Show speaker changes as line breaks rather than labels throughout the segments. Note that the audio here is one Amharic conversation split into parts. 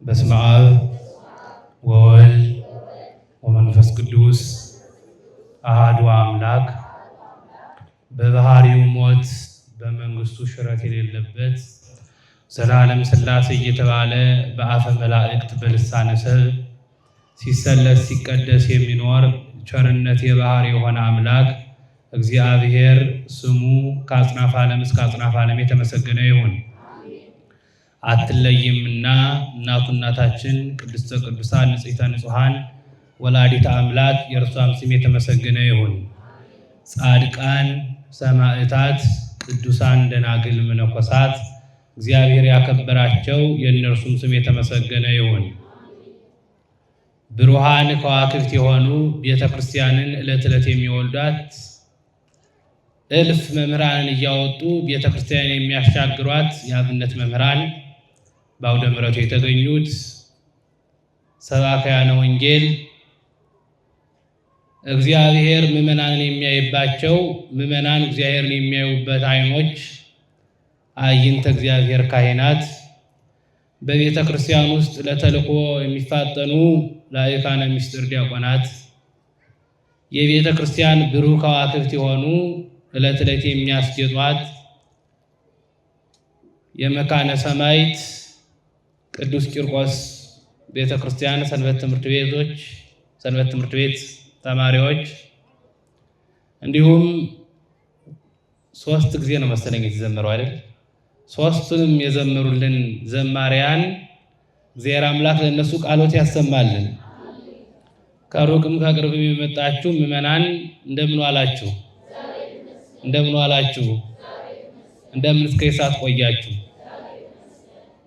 በስመ አብ ወወልድ ወመንፈስ ቅዱስ አሐዱ አምላክ በባህሪው ሞት በመንግስቱ ሽረት የሌለበት ዘላለም ሥላሴ እየተባለ በአፈ መላእክት በልሳነ ሰብ ሲሰለስ ሲቀደስ የሚኖር ቸርነት የባህሪ የሆነ አምላክ እግዚአብሔር ስሙ ከአጽናፈ ዓለም እስከ አጽናፈ ዓለም የተመሰገነ ይሁን። አትለይምና እናቱ እናታችን ቅድስተ ቅዱሳን ንጽሕተ ንጹሐን ወላዲተ አምላክ የእርሷም ስም የተመሰገነ ይሁን። ጻድቃን ሰማዕታት ቅዱሳን ደናግል መነኮሳት እግዚአብሔር ያከበራቸው የእነርሱም ስም የተመሰገነ ይሁን። ብሩሃን ከዋክብት የሆኑ ቤተ ክርስቲያንን ዕለት ዕለት የሚወልዷት እልፍ መምህራንን እያወጡ ቤተ ክርስቲያንን የሚያሻግሯት የአብነት መምህራን በአውደ ምሕረቱ የተገኙት ሰባክያነ ወንጌል እግዚአብሔር ምዕመናንን የሚያይባቸው ምዕመናን እግዚአብሔርን የሚያዩበት ዓይኖች አይንተ እግዚአብሔር ካህናት በቤተ ክርስቲያን ውስጥ ለተልእኮ የሚፋጠኑ ላይካነ ምስጢር ዲያቆናት የቤተ ክርስቲያን ብሩህ ከዋክብት የሆኑ ዕለት ዕለት የሚያስጌጧት የመካነ ሰማዕት ቅዱስ ቂርቆስ ቤተ ክርስቲያን ሰንበት ትምህርት ቤት ተማሪዎች እንዲሁም 3 ጊዜ ነው መሰለኝ የተዘመረው አይደል? 3ቱንም የዘመሩልን ዘማሪያን እግዚአብሔር አምላክ ለነሱ ቃሎት ያሰማልን። ከሩቅም ከቅርብም የመጣችሁ ምዕመናን እንደምን ዋላችሁ? እንደምን እስከ ሰዓት ቆያችሁ?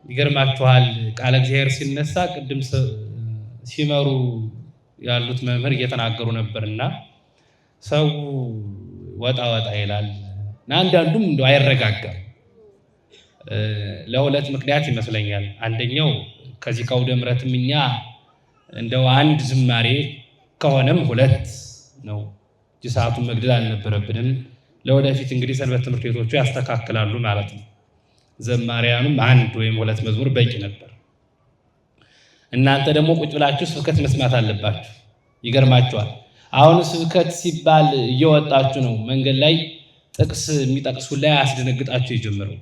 ይገርማችኋል። ቃለ እግዚአብሔር ሲነሳ ቅድም ሲመሩ ያሉት መምህር እየተናገሩ ነበርና ሰው ወጣ ይላል እና አንዳንዱም እንደው አይረጋጋም። ለሁለት ምክንያት ይመስለኛል። አንደኛው ከዚህ ከአውደ ምሕረትም እኛ እንደው አንድ ዝማሬ ከሆነም 2 ነው እንጂ ሰዓቱን መግደል አልነበረብንም። ለወደፊት እንግዲህ ሰንበት ትምህርት ቤቶቹ ያስተካክላሉ ማለት ነው። ዘማሪያኑም 1 ወይም 2 መዝሙር በቂ ነበር። እናንተ ደግሞ ቁጭ ብላችሁ ስብከት መስማት አለባችሁ። ይገርማችኋል። አሁን ስብከት ሲባል እየወጣችሁ ነው መንገድ ላይ ጥቅስ የሚጠቅሱ ላይ አስደነግጣችሁ የጀመረው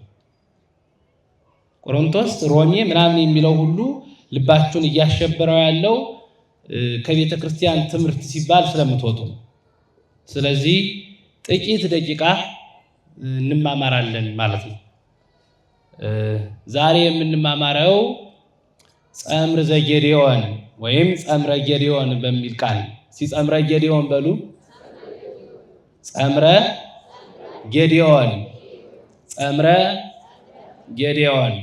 ቆሮንቶስ፣ ሮሜ ምናምን የሚለው ሁሉ ልባችሁን እያሸበረው ያለው ከቤተ ክርስቲያን ትምህርት ሲባል ስለምትወጡ ነው። ስለዚህ ጥቂት ደቂቃ እንማማራለን ማለት ነው። ዛሬ የምንማማረው ጸምረ ዘጌዴዎን ወይም ጸምረ ጌዴዎን በሚል ቃል ሲጸምረ ጌዴዎን በሉ። ጸምረ ጌዴዎን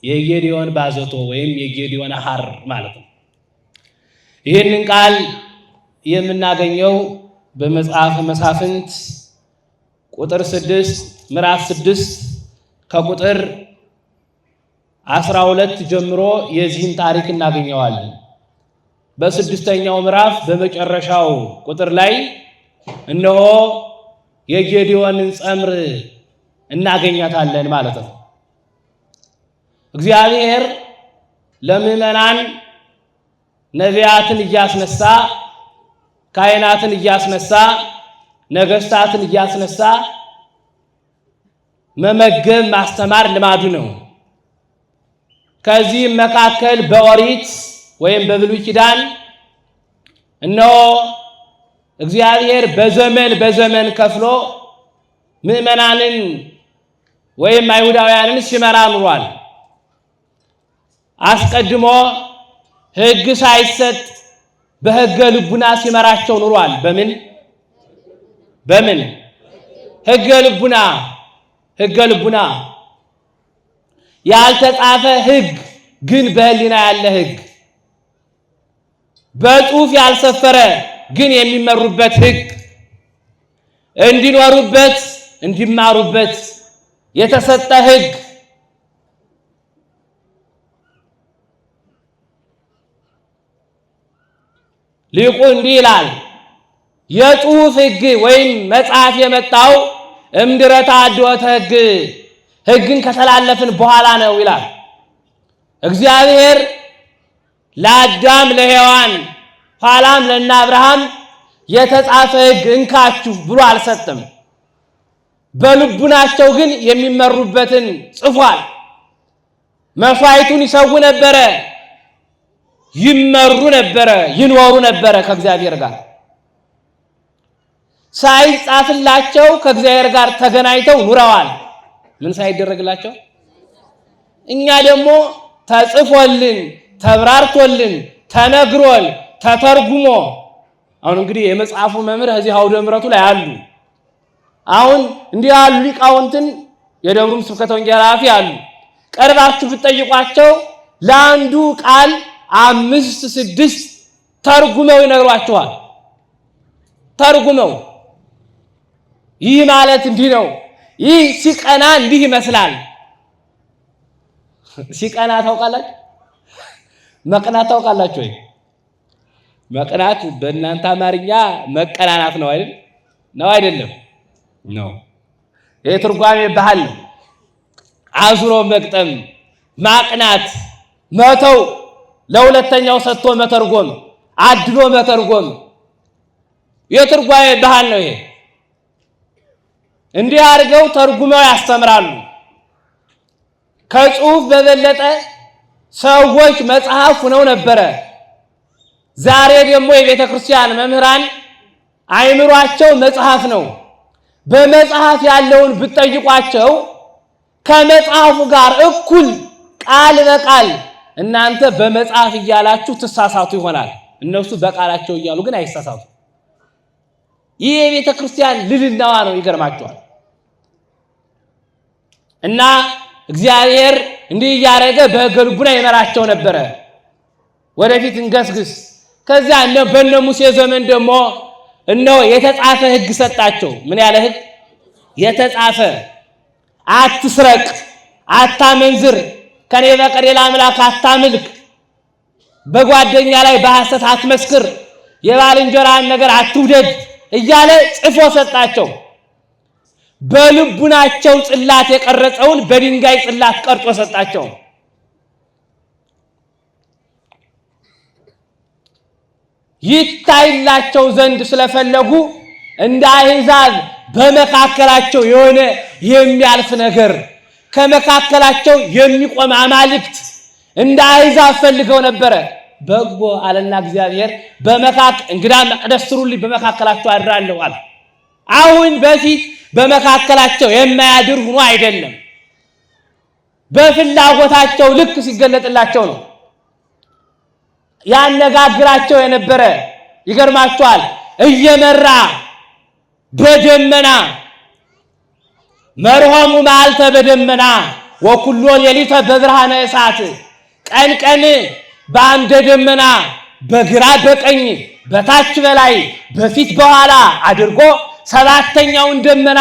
የጌዴዎን ባዘቶ ወይም የጌዴዎን ሐር ማለት ነው። ይህንን ቃል የምናገኘው በመጽሐፈ መሳፍንት ቁጥር 6 ምዕራፍ 6 ከቁጥር 12 ጀምሮ የዚህን ታሪክ እናገኘዋለን። በ6ኛው ምዕራፍ በመጨረሻው ቁጥር ላይ እነሆ የጌዴዎንን ጸምር እናገኛታለን ማለት ነው። እግዚአብሔር ለምዕመናን ነቢያትን እያስነሳ ካህናትን እያስነሳ ነገሥታትን እያስነሳ መመገብ ማስተማር ልማዱ ነው። ከዚህ መካከል በኦሪት ወይም በብሉይ ኪዳን እነሆ እግዚአብሔር በዘመን ከፍሎ ምዕመናንን ወይም አይሁዳውያንን ሲመራ ኑሯል። አስቀድሞ ሕግ ሳይሰጥ በሕገ ልቡና ሲመራቸው ኑሯል። በምን ሕገ ልቡና ያልተጻፈ ሕግ ግን በሕሊና ያለ ሕግ፣ በጽሑፍ ያልሰፈረ ግን የሚመሩበት ሕግ፣ እንዲኖሩበት እንዲማሩበት የተሰጠ ሕግ ሊቁ እንዲህ ይላል። የጽሑፍ ሕግ ወይም መጽሐፍ የመጣው እምድረ ተአድወተ ሕግ ሕግን ከተላለፍን በኋላ ነው ይላል። እግዚአብሔር ለአዳም ለሔዋን ኋላም ለእነ አብርሃም የተጻፈ ሕግ እንካችሁ ብሎ አልሰጠም። በልቡናቸው ግን የሚመሩበትን ጽፏል። መስዋዕቱን ይሰዉ ነበረ፣ ይመሩ ነበረ፣ ይኖሩ ነበረ ከእግዚአብሔር ጋር። ሳይጻፍላቸው ከእግዚአብሔር ጋር ተገናኝተው ኑረዋል። ምን ሳይደረግላቸው? እኛ ደግሞ ተጽፎልን ተብራርቶልን ተነግሮል ተተርጉሞ አሁን እንግዲህ የመጽሐፉ መምህር እዚህ አውደ ምሕረቱ ላይ አሉ። አሁን እንዲህ ያሉ ሊቃውንትን የደብሩም ስብከተ ወንጌል ኃላፊ አሉ። ቀርባችሁ ብትጠይቋቸው ለአንዱ ቃል 5 6 ተርጉመው ይነግሯቸዋል። ተርጉመው ይህ ማለት እንዲህ ነው፣ ይህ ሲቀና እንዲህ ይመስላል። ሲቀና ታውቃላችሁ? መቅናት ታውቃላችሁ ወይ? መቅናት በእናንተ አማርኛ መቀናናት ነው አይደል? ነው አይደለም? ነው። የትርጓሜ ባህል ነው። አዙሮ መቅጠም፣ ማቅናት፣ መተው፣ ለሁለተኛው ሰጥቶ መተርጎም፣ አድሎ መተርጎም የትርጓሜ ባህል ነው ይሄ። እንዲህ አድርገው ተርጉመው ያስተምራሉ። ከጽሑፍ በበለጠ ሰዎች መጽሐፍ ሆነው ነበረ። ዛሬ ደግሞ የቤተ ክርስቲያን መምህራን አይምሯቸው መጽሐፍ ነው። በመጽሐፍ ያለውን ብትጠይቋቸው ከመጽሐፉ ጋር እኩል ቃል በቃል እናንተ በመጽሐፍ እያላችሁ ትሳሳቱ ይሆናል። እነሱ በቃላቸው እያሉ ግን አይሳሳቱ። ይህ የቤተ ክርስቲያን ልልናዋ ነው። ይገርማቸዋል። እና እግዚአብሔር እንዲህ እያደረገ በሕገ ልቡና ይመራቸው ነበረ። ወደፊት እንገስግስ። ከዚያ በእነ ሙሴ ዘመን ደግሞ እነሆ የተጻፈ ሕግ ሰጣቸው። ምን ያለ ሕግ? የተጻፈ አትስረቅ፣ አታመንዝር፣ ከኔ በቀር ሌላ አምላክ አታምልክ፣ በጓደኛ ላይ በሐሰት አትመስክር፣ የባልንጀራህን ነገር አትውደድ እያለ ጽፎ ሰጣቸው። በልቡናቸው ጽላት የቀረጸውን በድንጋይ ጽላት ቀርጾ ሰጣቸው። ይታይላቸው ዘንድ ስለፈለጉ እንደ አሕዛብ በመካከላቸው የሆነ የሚያልፍ ነገር ከመካከላቸው የሚቆም አማልክት እንደ አሕዛብ ፈልገው ነበረ። በጎ አለና እግዚአብሔር እንግዳ መቅደስ ስሩልኝ በመካከላቸው አድራለሁ አለ። አሁን በፊት በመካከላቸው የማያድር ሆኖ አይደለም፣ በፍላጎታቸው ልክ ሲገለጥላቸው ነው ያነጋግራቸው የነበረ። ይገርማቸዋል። እየመራ በደመና መርሆሙ መዓልተ በደመና ወኩሎ ሌሊተ በብርሃነ እሳት፣ ቀን ቀን በአምደ ደመና በግራ በቀኝ በታች በላይ በፊት በኋላ አድርጎ ሰባተኛውን ደመና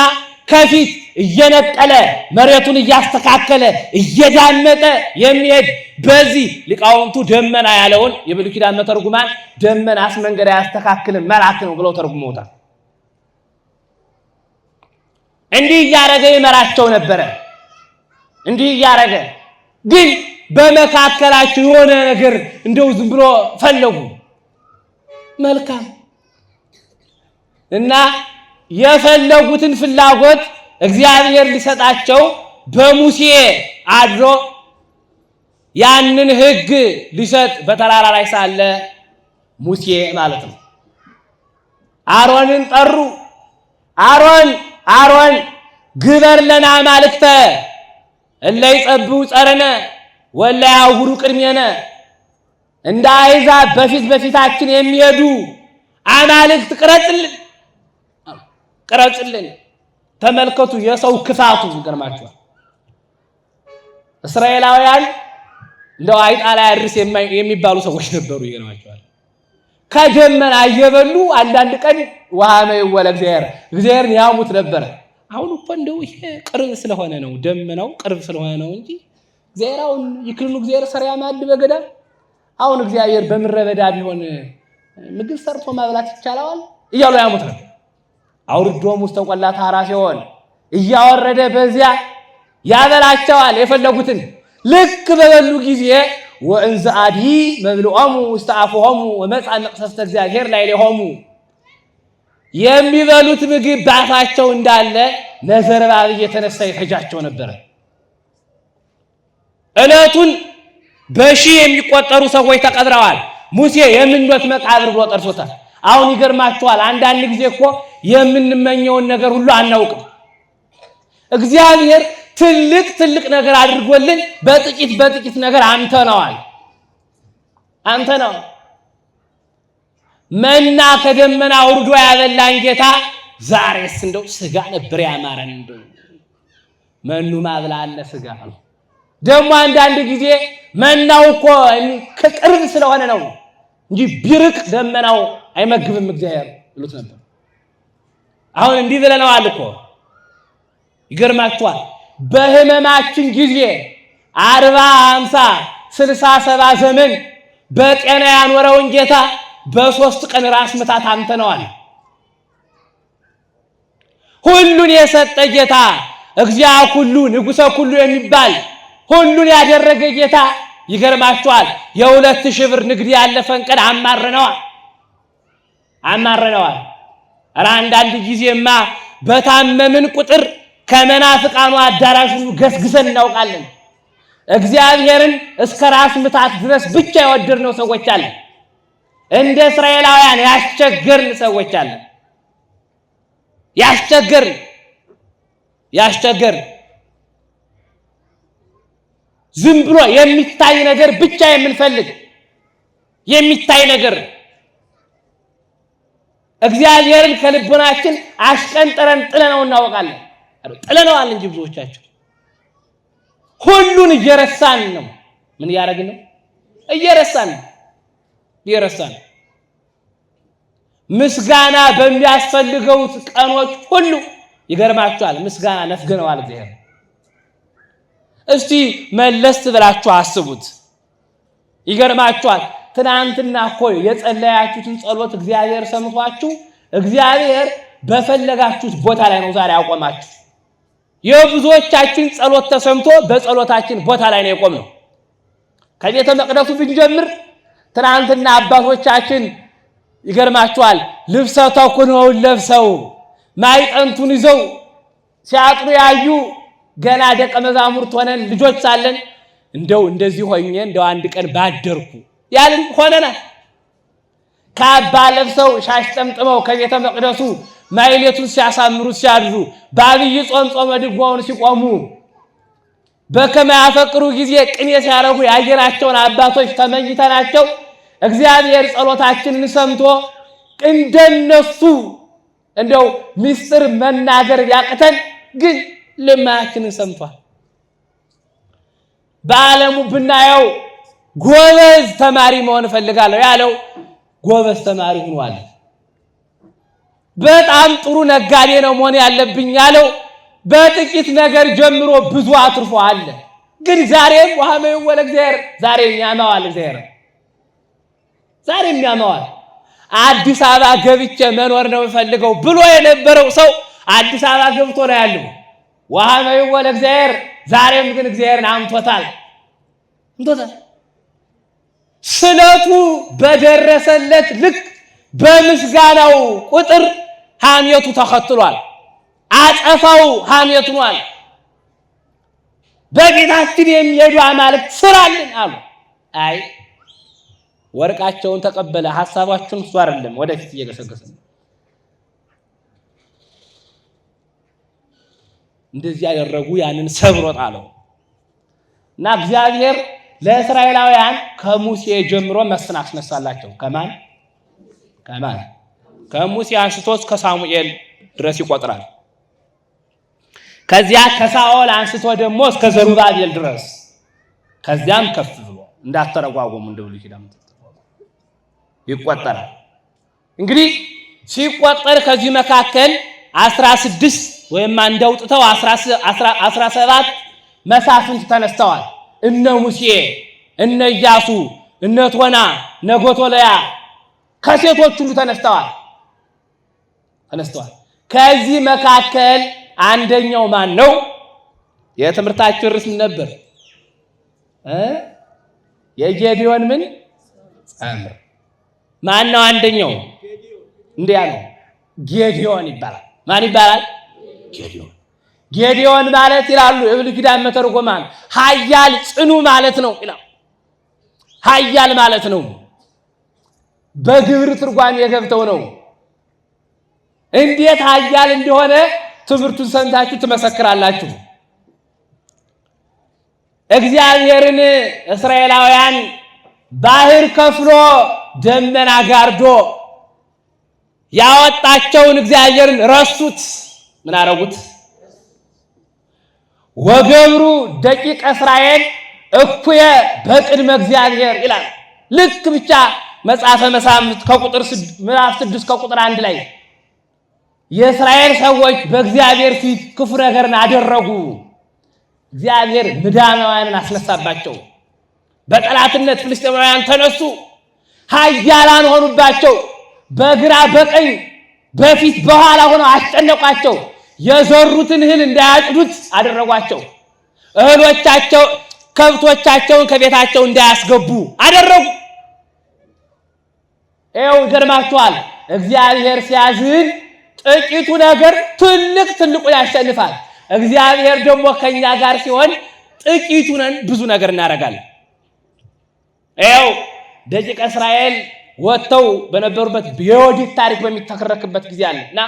ከፊት እየነቀለ መሬቱን እያስተካከለ እየዳመጠ የሚሄድ በዚህ ሊቃውንቱ ደመና ያለውን የብሉይ ኪዳን መተርጉማን ደመናስ መንገድ አያስተካክልም መልአክ ነው ብለው ተርጉመውታል። እንዲህ እያረገ ይመራቸው ነበረ። እንዲህ እያረገ ግን በመካከላቸው የሆነ ነገር እንደው ዝም ብሎ ፈለጉ። መልካም እና የፈለጉትን ፍላጎት እግዚአብሔር ሊሰጣቸው በሙሴ አድሮ ያንን ሕግ ሊሰጥ በተራራ ላይ ሳለ ሙሴ ማለት ነው አሮንን ጠሩ። አሮን ግበር ለና አማልክተ እለ ይጸብሑ ጸረነ ወለ ያውሩ ቅድሜነ፣ እንደ አሕዛብ በፊታችን የሚሄዱ አማልክት ቅረጽልን። ተመልከቱ የሰው ክፋቱ ይገርማቸዋል። እስራኤላውያን እንደው አይጣ ላይ አድርስ የሚባሉ ሰዎች ነበሩ። ይገርማቸዋል። ከደመና እየበሉ አንዳንድ ቀን ውሃ መይወለ እግዚአብሔርን ያሙት ነበረ። አሁን እኮ እንደው ይሄ ቅርብ ስለሆነ ነው፣ ደመናው ቅርብ ስለሆነ ነው እንጂ እግዚአብሔርን ይክልሉ እግዚአብሔር ሰሪያ ማድ በገዳም። አሁን እግዚአብሔር በምድረ በዳ ቢሆን ምግብ ሰርቶ ማብላት ይቻላል እያሉ ያሙት ነበር። አውርዶም ውስጥ ተቆላ ታራ ሲሆን እያወረደ በዚያ ያበላቸዋል የፈለጉትን። ልክ በበሉ ጊዜ ወእንዘ አዲ መብልዖሙ ውስተ አፍሆሙ ወመጽአ መቅሰፍተ እግዚአብሔር ላዕሌሆሙ የሚበሉት ምግብ ባፋቸው እንዳለ ነዘርባብ እየተነሳ ይፈጃቸው ነበር። ዕለቱን በሺህ የሚቆጠሩ ሰዎች ተቀጥረዋል። ሙሴ የምኞት መቃብር ብሎ ጠርሶታል። አሁን ይገርማችኋል። አንዳንድ ጊዜ እኮ የምንመኘውን ነገር ሁሉ አናውቅም። እግዚአብሔር ትልቅ ነገር አድርጎልን በጥቂት ነገር አንተነዋል። መና ከደመና አውርዶ ያበላን ጌታ ዛሬስ እንደው ስጋ ነበር ያማረን። እንደው መኑ ማብላለ ስጋ ነው። ደግሞ አንዳንድ ጊዜ መናው እኮ ከቅርብ ስለሆነ ነው እንጂ ቢርቅ ደመናው አይመግብም እግዚአብሔር ብሎት ነበር። አሁን እንዲህ ብለናል እኮ ይገርማችኋል። በህመማችን ጊዜ 40 50 60 70 ዘመን በጤና ያኖረውን ጌታ በ3 ቀን ራስ ምታት አንተነዋል። ሁሉን የሰጠ ጌታ እግዚአብሔር ሁሉ ንጉሠ ሁሉ የሚባል ሁሉን ያደረገ ጌታ ይገርማችኋል። የ2000 ብር ንግድ ያለፈን ቀን አማረነዋል። ኧረ አንዳንድ ጊዜማ በታመምን ቁጥር ከመናፍቃኑ አዳራሽ ሁሉ ገስግሰን እናውቃለን። እግዚአብሔርን እስከ ራስ ምታት ድረስ ብቻ የወደድነው ሰዎች አለን። እንደ እስራኤላውያን ያስቸገርን ሰዎች አለን። ያስቸገርን ዝም ብሎ የሚታይ ነገር ብቻ የምንፈልግ የሚታይ ነገር እግዚአብሔርን ከልቦናችን አሽቀንጥረን ጥለነው እናውቃለን። ጥለነዋል እንጂ ብዙዎቻችን ሁሉን እየረሳን ነው። ምን ያደርግን ነው? እየረሳን ምስጋና በሚያስፈልገው ቀኖች ሁሉ ይገርማችኋል ምስጋና ነፍገነዋል እግዚአብሔር። እስቲ መለስ ብላችሁ አስቡት። ይገርማችኋል ትናንትና እኮ የጸለያችሁትን ጸሎት እግዚአብሔር ሰምቷችሁ እግዚአብሔር በፈለጋችሁት ቦታ ላይ ነው ዛሬ ያቆማችሁ። የብዙዎቻችን ጸሎት ተሰምቶ በጸሎታችን ቦታ ላይ ነው የቆምነው። ከቤተ መቅደሱ ብንጀምር ትናንትና አባቶቻችን ይገርማችኋል ልብሰ ተኩኖውን ለብሰው ማይጠንቱን ይዘው ሲያጥሩ ያዩ ገና ደቀ መዛሙርት ሆነን ልጆች ሳለን እንደው እንደዚህ ሆኜ እንደው አንድ ቀን ባደርኩ ያልን ሆነናል። ካባ ለብሰው ሻሽ ጠምጥመው ከቤተ መቅደሱ ማይሌቱን ሲያሳምሩ ሲያድሩ በአብይ ጾም ድጓውን ሲቆሙ በከመ ያፈቅሩ ጊዜ ቅኔ ሲያረጉ ያየናቸውን አባቶች ተመኝተናቸው እግዚአብሔር ጸሎታችንን ሰምቶ እንደነሱ እንደው ምስጢር መናገር ያቅተን ግን ልማችንን ሰምቷል። በዓለሙ ብናየው ጎበዝ ተማሪ መሆን እፈልጋለሁ ያለው ጎበዝ ተማሪ ሆኗል። በጣም ጥሩ ነጋዴ ነው መሆን ያለብኝ ያለው በጥቂት ነገር ጀምሮ ብዙ አትርፏል። ግን ዛሬም ወሐመዩ ወለእግዚአብሔር ዛሬም ያማዋል። እግዚአብሔር ዛሬም ያማዋል። አዲስ አበባ ገብቼ መኖር ነው የምፈልገው ብሎ የነበረው ሰው አዲስ አበባ ገብቶ ነው ያለው። ወሐመዩ ወለእግዚአብሔር ዛሬም ግን እግዚአብሔርን አምቶታል። ስለቱ በደረሰለት ልክ በምስጋናው ቁጥር ሐሜቱ ተከትሏል። አጠፋው ሐሜቱ ሆኗል። በጌታችን የሚሄዱ አማልክት ስራልን አሉ። አይ ወርቃቸውን ተቀበለ። ሐሳባቸውን እሱ አይደለም ወደፊት እየገሰገሰ እንደዚህ ያደረጉ ያንን ሰብሮ ጣለው እና እግዚአብሔር ለእስራኤላውያን ከሙሴ ጀምሮ መስፍን አስነሳላቸው። ከማን ከሙሴ አንስቶ እስከ ሳሙኤል ድረስ ይቆጥራል። ከዚያ ከሳኦል አንስቶ ደግሞ እስከ ዘሩባቤል ድረስ ከዚያም ከፍ ብሎ እንዳተረጓጎሙ እንደብሉ ይላል ይቆጠራል። እንግዲህ ሲቆጠር ከዚህ መካከል 16 ወይም አንደውጥተው 17 መሳፍንት ተነስተዋል። እነ ሙሴ እነ ኢያሱ እነ ቶና እነ ጎቶልያ ከሴቶች ሁሉ ተነስተዋል። ከዚህ መካከል አንደኛው ማን ነው? የትምህርታችን ርዕስ ነበር። የጌዲዮን ምን ጸምር። ማን ነው አንደኛው? እንዲያ ነው ጌዲዮን ይባላል። ማን ይባላል? ጌዲዮን። ጌዲዮን ማለት ይላሉ የብሉይ ኪዳን መተርጎማን ኃያል ጽኑ ማለት ነው ይላል። ኃያል ማለት ነው። በግብር ትርጓሜ የገብተው ነው። እንዴት ኃያል እንደሆነ ትምህርቱን ሰምታችሁ ትመሰክራላችሁ። እግዚአብሔርን እስራኤላውያን ባህር ከፍሎ ደመና ጋርዶ ያወጣቸውን እግዚአብሔርን ረሱት። ምን አረጉት? ወገብሩ ደቂቀ እስራኤል እኩየ በቅድመ እግዚአብሔር ይላል። ልክ ብቻ መጽሐፈ መሳፍንት ከቁጥር ምዕራፍ 6 ከቁጥር 1 ላይ የእስራኤል ሰዎች በእግዚአብሔር ፊት ክፉ ነገርን አደረጉ። እግዚአብሔር ምድያማውያንን አስነሳባቸው። በጠላትነት ፍልስጤማውያን ተነሱ፣ ኃያላን ሆኑባቸው። በግራ በቀኝ በፊት በኋላ ሆነው አስጨነቋቸው። የዘሩትን እህል እንዳያጭዱት አደረጓቸው። እህሎቻቸው ከብቶቻቸውን ከቤታቸው እንዳያስገቡ አደረጉ። ይኸው ይገርማችኋል። እግዚአብሔር ሲያዝን ጥቂቱ ነገር ትልቁን ያሸንፋል። እግዚአብሔር ደግሞ ከኛ ጋር ሲሆን ጥቂቱን ብዙ ነገር እናደርጋለን። ይኸው ደቂቀ እስራኤል ወጥተው በነበሩበት የዮዲት ታሪክ በሚተከረክበት ጊዜ አለና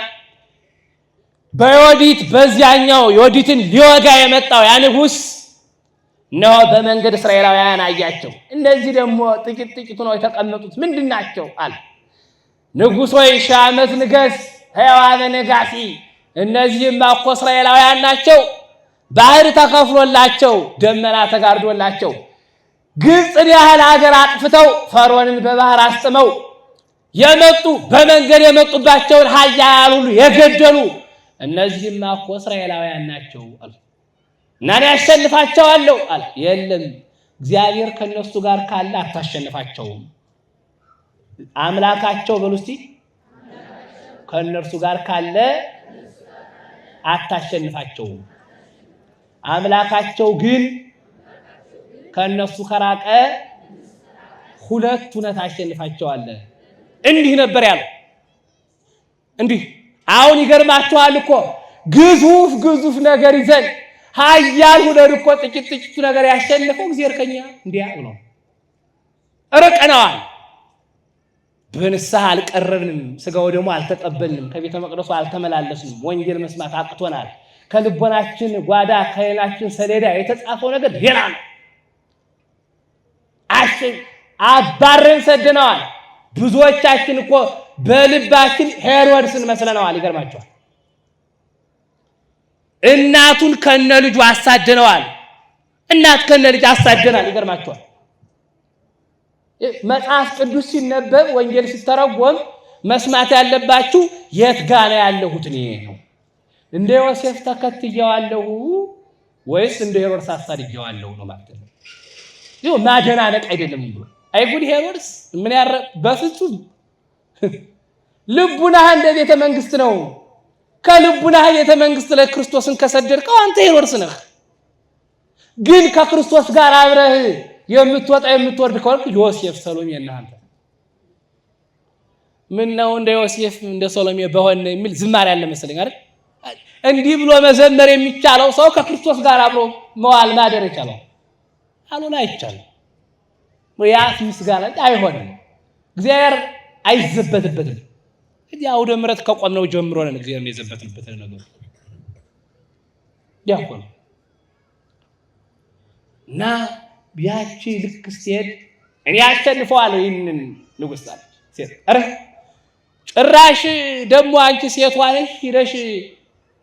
በዮዲት በዚያኛው ዮዲትን ሊወጋ የመጣው ያ ንጉሥ ነው በመንገድ እስራኤላውያን አያቸው። እነዚህ ደግሞ ጥቂት ነው የተቀመጡት ምንድናቸው አለ። ንጉሥ ሆይ ሺህ ዓመት ንገስ፣ ሕያዋነ ነጋሲ። እነዚህማ እኮ እስራኤላውያን ናቸው። ባህር ተከፍሎላቸው ደመና ተጋርዶላቸው ግብፅን ያህል ሀገር አጥፍተው ፈርዖንን በባህር አስጥመው የመጡ በመንገድ የመጡባቸውን ኃያላን ሁሉ የገደሉ እነዚህማ እኮ እስራኤላውያን ናቸው አሉ። እና እኔ አሸንፋቸዋለሁ አለ። የለም እግዚአብሔር ከነሱ ጋር ካለ አታሸንፋቸውም። አምላካቸው በሉ እስቲ ከነርሱ ጋር ካለ አታሸንፋቸውም። አምላካቸው ግን ከነሱ ከራቀ ሁለቱን ታሸንፋቸዋለህ። እንዲህ ነበር ያለው። እንዲህ አሁን ይገርማችኋል እኮ ግዙፍ ነገር ይዘን ኃያል ሁነን እኮ ጥቂት ነገር ያሸነፈው እግዚአብሔር ከኛ እንዲያ ነው። ርቀናል። በንስሐ አልቀረብንም፣ ስጋው ደግሞ አልተቀበልንም፣ ከቤተ መቅደሱ አልተመላለስንም፣ ወንጌል መስማት አቅቶናል። ከልቦናችን ጓዳ ከዓይናችን ሰሌዳ የተጻፈው ነገር ሌላ ነው። አባረን ሰደነዋል። ብዙዎቻችን እኮ በልባችን ሄሮድስን መስለነዋል። ይገርማቸዋል። እናቱን ከነ ልጁ አሳደነዋል። እናት ከነ ልጅ አሳደናል። ይገርማቸዋል። መጽሐፍ ቅዱስ ሲነበብ ወንጌል ሲተረጎም መስማት ያለባችሁ የት ጋር ነው ያለሁት እኔ ነው? እንደ ዮሴፍ ተከትየዋለሁ ወይስ እንደ ሄሮድስ አሳድጀዋለሁ ነው ማለት ነው። ይኸው ማደናነቅ አይደለም ብሎ አይጉድ ሄሮድስ ምን ያረ በፍጹም ልቡናህ እንደ ቤተ መንግስት ነው። ከልቡናህ ቤተ መንግስት ለክርስቶስን ከሰደድከው አንተ ሄሮድስ ነህ። ግን ከክርስቶስ ጋር አብረህ የምትወጣ የምትወርድ ከሆንክ ዮሴፍ ሰሎሜ ነህ አንተ። ምን ነው እንደ ዮሴፍ እንደ ሰሎሜ በሆነ የሚል ዝማሬ ያለ መሰለኝ አይደል? እንዲህ ብሎ መዘመር የሚቻለው ሰው ከክርስቶስ ጋር አብሮ መዋል ማደር ይቻላል። አሉን አይቻልም። ወያስ ምስጋና አይሆንም። እግዚአብሔር አይዘበትበትም። እዚህ አውደ ምሕረት ከቆምነው ጀምሮ ነው እግዚአብሔር የዘበትንበት ነገር ያቆም እና ቢያቺ ልክ ስትሄድ እኔ አሸንፈዋለሁ ይህንን ንጉሥ አለች ሴት። ኧረ ጭራሽ ደግሞ አንቺ ሴቷ ነሽ ሂደሽ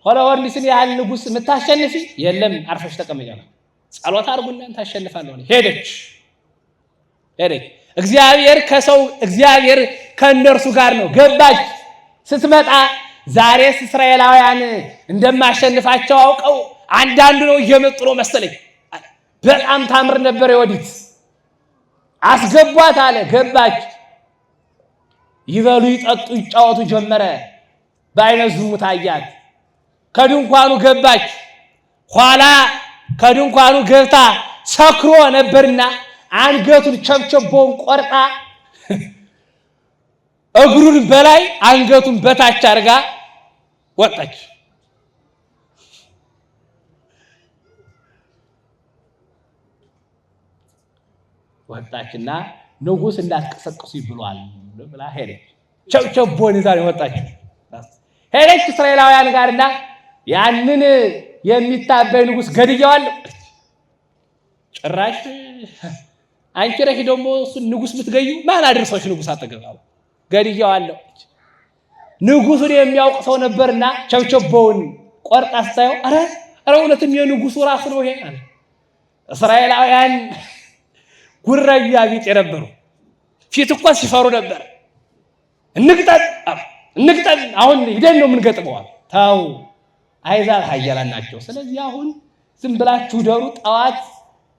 ሆሮወርሊስን ያህል ንጉሥ የምታሸንፊ የለም አርፈሽ ተቀመጫ ነው ጸሎት አድርጉና ታሸንፋለሁ። ሄደች እግዚአብሔር ከእነርሱ ጋር ነው። ገባች። ስትመጣ ዛሬስ እስራኤላውያን እንደማሸንፋቸው አውቀው አንዳንዱ ነው እየመጡ ነው መሰለኝ። በጣም ታምር ነበር የወዲት አስገቧት አለ። ገባች። ይበሉ ይጠጡ ይጫወቱ ጀመረ። በዓይነ ዝሙት አያት። ከድንኳኑ ገባች። ኋላ ከድንኳኑ ገብታ ሰክሮ ነበርና አንገቱን ቸብቸቦውን ቆርጣ እግሩን በላይ አንገቱን በታች አድርጋ ወጣች። ወጣችና ንጉሥ እንዳትቀሰቅሱ ይብሏል ብላ ሄደች። ቸብቸቦን ይዛ ወጣች። ሄደች እስራኤላውያን ጋርና ያንን የሚታበይ ንጉሥ ገድየዋለሁ። ጭራሽ አንቺ ረሽ ደግሞ እሱን ንጉሥ ብትገዩ ማን አድርሶሽ ንጉሥ አጠገባው ገድየዋለሁ። ንጉሡን የሚያውቅ ሰው ነበርና ቸብቸቦውን ቆርጣ ስታየው ኧረ እውነትም የንጉሡ ራስ ነው ይሄ አለ። እስራኤላውያን ጉረኛ ቢጤ ነበሩ። ፊት እኮ ሲፈሩ ነበር። እንግጠም አሁን ሂደን ነው የምንገጥመዋል። ተው አይዛብ ኃያላን ናቸው። ስለዚህ አሁን ዝም ብላችሁ ደሩ። ጠዋት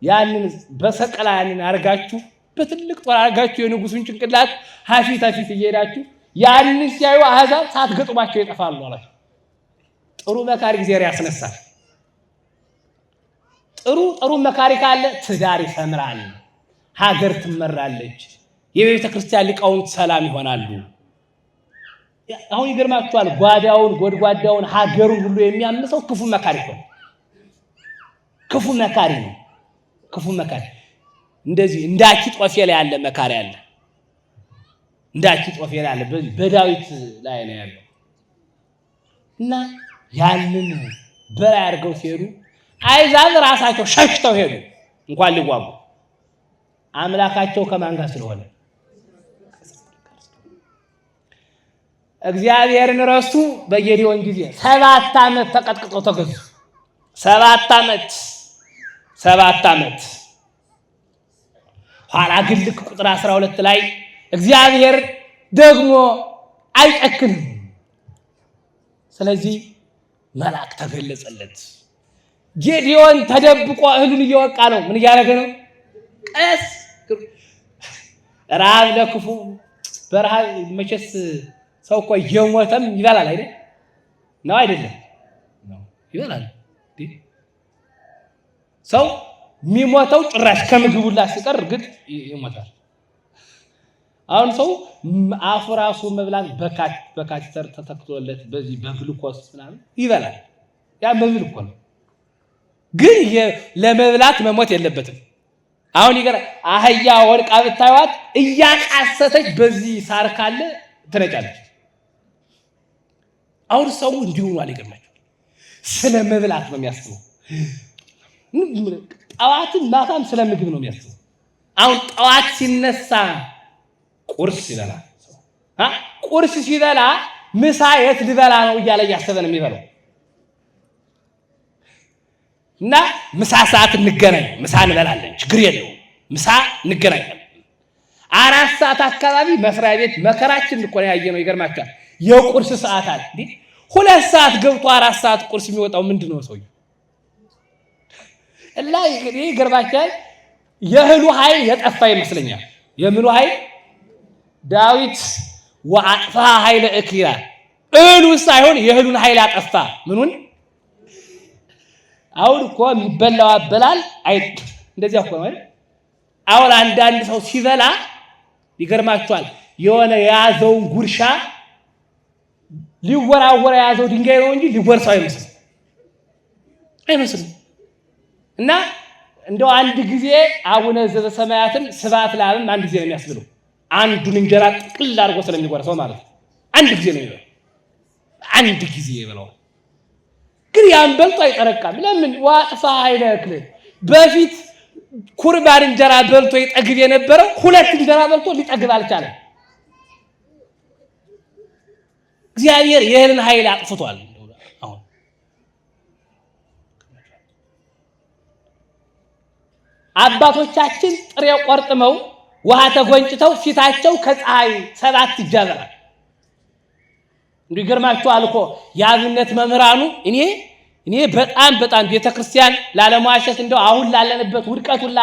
ያንን በሰቀላ ያንን አርጋችሁ በትልቅ ጦር አርጋችሁ የንጉሡን ጭንቅላት ሀፊት እየሄዳችሁ ያንን ሲያዩ አሕዛብ ሳትገጥሟቸው ይጠፋሉ አላቸው። ጥሩ መካሪ እግዚአብሔር ያስነሳል። ጥሩ መካሪ ካለ ትዳር ይሰምራል፣ ሀገር ትመራለች፣ የቤተ ክርስቲያን ሊቃውንት ሰላም ይሆናሉ። አሁን ይገርማችኋል፣ ጓዳውን ጎድጓዳውን ሀገሩን ሁሉ የሚያምሰው ክፉ መካሪ ነው። ክፉ መካሪ ነው። ክፉ መካሪ እንደዚህ እንደ አኪጦፌል ያለ መካሪ አለ። እንደ አኪጦፌል ያለ በዳዊት ላይ ነው ያለው። እና ያንን በላይ አድርገው ሲሄዱ አይዛብ ራሳቸው ሸሽተው ሄዱ። እንኳን ሊዋጉ አምላካቸው ከማን ጋር ስለሆነ እግዚአብሔርን ረሱ። በጌዲዮን ጊዜ 7 ዓመት ተቀጥቅጠው ተገዙ። 7 ዓመት ኋላ ግን ልክ ቁጥር 12 ላይ እግዚአብሔር ደግሞ አይጨክንም። ስለዚህ መልአክ ተገለጸለት። ጌዲዮን ተደብቆ እህሉን እየወቃ ነው። ምን እያደረገ ነው? ቀስ ረሃብ ለክፉ በረሃብ መቼስ ሰው እኮ እየሞተም ይበላል አይደል? ነው አይደለም? ይበላል። ሰው የሚሞተው ጭራሽ ከምግቡላ ሲቀር እርግጥ ይሞታል። አሁን ሰው አፉ ራሱ መብላት በካቴተር ተተክቶለት በዚህ በግሉኮስ ምናምን ይበላል። ያ መብል እኮ ነው። ግን ለመብላት መሞት የለበትም። አሁን አህያ ወድቃ ብታዩት እያቃሰተች በዚህ ሳር ካለ ትነጫለች። አሁን ሰው እንዲሁ ነው አልገርማችሁ። ስለ መብላት ነው የሚያስበው። ጠዋትም ማታም ስለ ምግብ ነው የሚያስበው። አሁን ጠዋት ሲነሳ ቁርስ ይበላል። ቁርስ ሲበላ ምሳ የት ልበላ ነው እያለ እያሰበ ነው የሚበላው። እና ምሳ ሰዓት እንገናኝ፣ ምሳ እንበላለን፣ ችግር የለውም፣ ምሳ እንገናኛለን። 4 ሰዓት አካባቢ መስሪያ ቤት መከራችን እኮ ነው ያየነው። ይገርማችኋል። የቁርስ ሰዓት አለ እንዴ! 2 ሰዓት ገብቶ 4 ሰዓት ቁርስ የሚወጣው ምንድነው ሰውዬው? እና ይገርማችኋል። የእህሉ ኃይል የጠፋ ይመስለኛል። የምኑ ኃይል? ዳዊት ወአጥፋ ኃይለ እክሊላ፣ እህሉ ሳይሆን የእህሉን ኃይል አጠፋ። ምኑን? አሁን እኮ የሚበላው አበላል እንደዚያ እኮ ነው አይደል? አሁን አንዳንድ ሰው ሲበላ ይገርማችኋል። የሆነ የያዘውን ጉርሻ ሊወራወር የያዘው ድንጋይ ነው እንጂ ሊወርሰው አይመስልም። እና እንደው አንድ ጊዜ አቡነ ዘበሰማያትን ስብሐት ለአብም አንድ ጊዜ ነው የሚያስብለው። አንዱን እንጀራ ጥቅል አድርጎ ስለሚጎርሰው ማለት ነው። አንድ ጊዜ ነው የሚበላው። አንድ ጊዜ ይበላው። ግን ያን በልቶ አይጠረቃም። ለምን? ዋጥፋ ኃይለ እክሊል። በፊት ኩርባን እንጀራ በልቶ ይጠግብ የነበረው 2 እንጀራ በልቶ ሊጠግብ አልቻለም። እግዚአብሔር የእህልን ኃይል አጥፍቷል። አሁን አባቶቻችን ጥሬ ቆርጥመው ውሃ ተጎንጭተው ፊታቸው ከፀሐይ 7 ይጃበራል። እንዲገርማችኋል እኮ የአብነት መምህራኑ እኔ በጣም ቤተክርስቲያን ላለማዋሸት እንደው አሁን ላለንበት ውድቀቱላ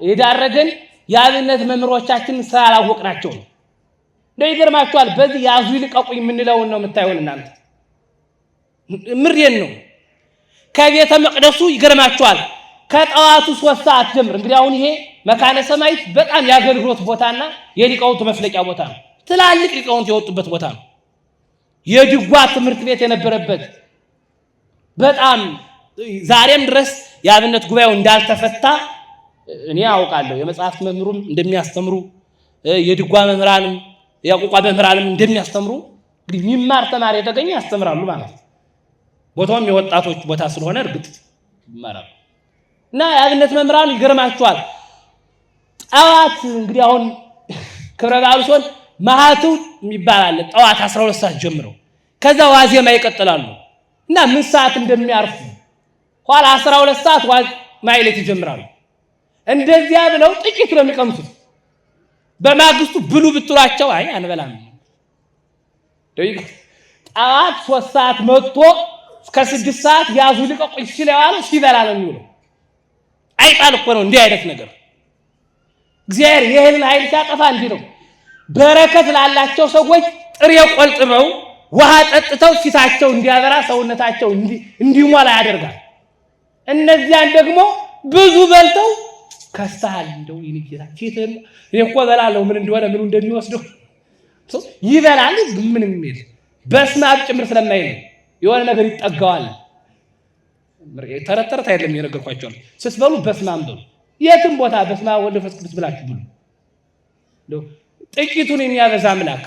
የዳረገን የአብነት መምህሮቻችን ስላላወቅናቸው ነው። እንደው ይገርማችኋል። በዚህ ያዙ ይልቀቁኝ የምንለውን ነው የምታዩን እናንተ። ምሬን ነው። ከቤተ መቅደሱ ይገርማችኋል ከጠዋቱ 3 ሰዓት ጀምሮ እንግዲህ አሁን ይሄ መካነ ሰማዕት በጣም ያገልግሎት ቦታና የሊቃውንት መፍለቂያ ቦታ ነው። ትላልቅ ሊቃውንት የወጡበት ቦታ ነው። የድጓ ትምህርት ቤት የነበረበት በጣም ዛሬም ድረስ የአብነት ጉባኤው እንዳልተፈታ እኔ አውቃለሁ። የመጽሐፍ መምህሩም እንደሚያስተምሩ የድጓ መምህራንም የቋንቋ መምህራንም እንደሚያስተምሩ እንግዲህ የሚማር ተማሪ የተገኘ ያስተምራሉ ማለት ነው። ቦታውም የወጣቶች ቦታ ስለሆነ እርግጥ ይማራሉ። እና የአብነት መምህራን ይገርማቸዋል። ጠዋት እንግዲህ አሁን ክብረ በዓሉ ሲሆን ማህቱ የሚባል አለ። ጠዋት 12 ሰዓት ጀምረው ከዛ ዋዜማ ይቀጥላሉ እና ምን ሰዓት እንደሚያርፉ ኋላ 12 ሰዓት ማይሌት ይጀምራሉ። እንደዚያ ብለው ጥቂት ነው የሚቀምሱት። በማግስቱ ብሉ ብትሏቸው አይ አንበላም። ጠዋት 3 ሰዓት መጥቶ እስከ 6 ሰዓት ያዙ ልቀቁኝ ሲለዋል ሲበላ ነው የሚውለው። አይጣል እኮ ነው እንዲህ አይነት ነገር። እግዚአብሔር ይሄንን ኃይል ሲያጠፋ እንዲህ ነው። በረከት ላላቸው ሰዎች ጥሬ ቆልጥመው ውሃ ጠጥተው ፊታቸው እንዲያበራ ሰውነታቸው እንዲሞላ ያደርጋል። እነዚያን ደግሞ ብዙ በልተው ከስተሃል እንደው ይንጌታ ፊትን እኮ በላለሁ ምን እንደሆነ ምን እንደሚወስደው ይበላል። ምንም የሚል በስመ አብ ጭምር ስለማይል የሆነ ነገር ይጠጋዋል። ተረተረት አይደለም የነገርኳቸው። ስትበሉ በስመ አብ በሉ። የትም ቦታ በስመ አብ ወልድ ወመንፈስ ቅዱስ ብላችሁ ብሉ። ጥቂቱን የሚያበዛ አምላክ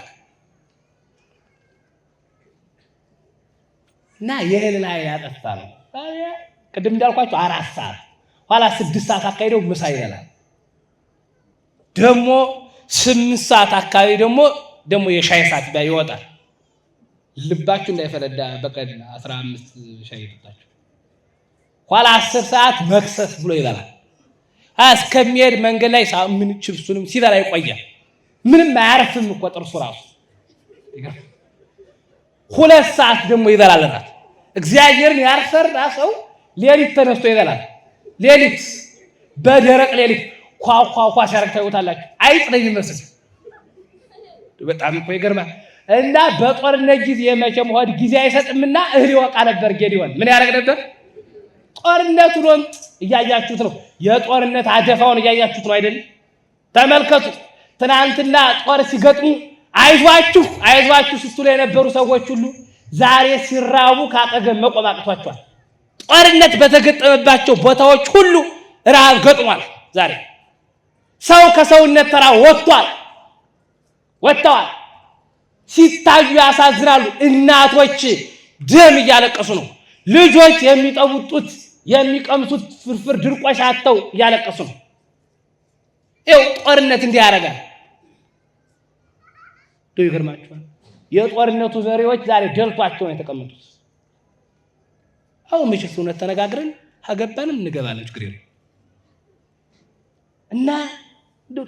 እና ይሄንን ኃይል ያጠፋ ነው። ቅድም እንዳልኳቸው 4 ሰዓት ኋላ 6 ሰዓት አካባቢ ምሳ ይበላል። ደግሞ 8 ሰዓት አካባቢ ደግሞ የሻይ ሰዓት ይወጣል። ልባችሁ እንዳይፈለዳ በቀን 15 ሻይ ይጠጣችሁ። ኋላ 10 ሰዓት መክሰስ ብሎ ይበላል። እስከሚሄድ መንገድ ላይ ምን ችብሱንም ሲበላ ይቆያል። ምንም አያርፍም እኮ ጥርሱ ራሱ። 2 ሰዓት ደግሞ ይበላል እራት። እግዚአብሔርን ያልፈራ ሰው ሌሊት ተነስቶ ይበላል። ሌሊት በደረቅ ሌሊት ኳኳኳ ሲያረግ ታዩታላችሁ። አይጥ ነው የሚመስል በጣም እኮ ይገርማል። እና በጦርነት ጊዜ መቼም ሆድ ጊዜ አይሰጥምና እህል ይወቃ ነበር። ጌዲዮን ምን ያደርግ ነበር? ጦርነቱን እያያችሁት ነው። የጦርነት አደፋውን እያያችሁት ነው አይደል? ተመልከቱ። ትናንትና ጦር ሲገጥሙ አይዟችሁ አይዟችሁ ስትሉ የነበሩ ሰዎች ሁሉ ዛሬ ሲራቡ ካጠገብ መቆም አቅቷቸዋል። ጦርነት በተገጠመባቸው ቦታዎች ሁሉ ረሃብ ገጥሟል። ዛሬ ሰው ከሰውነት ተራ ወጥተዋል። ሲታዩ ያሳዝናሉ። እናቶች ደም እያለቀሱ ነው። ልጆች የሚጠቡት ጡት የሚቀምሱት ፍርፍር ድርቆሽ አጥተው እያለቀሱ ነው። ይኸው ጦርነት እንዲህ ያደርጋል። ይገርማችኋል። የጦርነቱ ዘሬዎች ዛሬ ደልቷቸው ነው የተቀመጡት። አሁን ምሽት እውነት ተነጋግረን አገባንም እንገባለን ችግር የለም። እና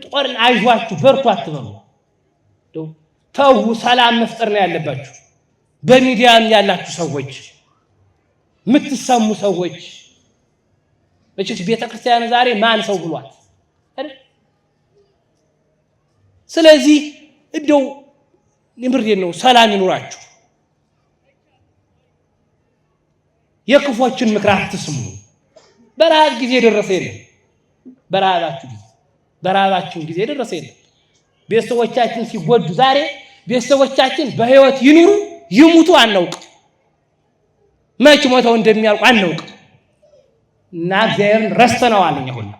ጦርን አይዟችሁ በርቱ አትበሉ። ተው ሰላም መፍጠር ነው ያለባችሁ። በሚዲያም ያላችሁ ሰዎች የምትሰሙ ሰዎች መቼስ ቤተክርስቲያን ዛሬ ማን ሰው ብሏት አይደል? ስለዚህ እንደው ንምርዴን ነው ሰላም ይኑራችሁ። የክፎችን ምክር አትስሙ። በረሃብ ጊዜ ደረሰ የለም። በረሃባችሁ ጊዜ ደረሰ የለም። ቤተሰቦቻችን ሲጎዱ ዛሬ ቤተሰቦቻችን በህይወት ይኑሩ ይሙቱ አናውቅ። መች ሞተው እንደሚያልቁ አናውቅ። እና እግዚአብሔርን ረስተነዋል። እኛ ሁሉ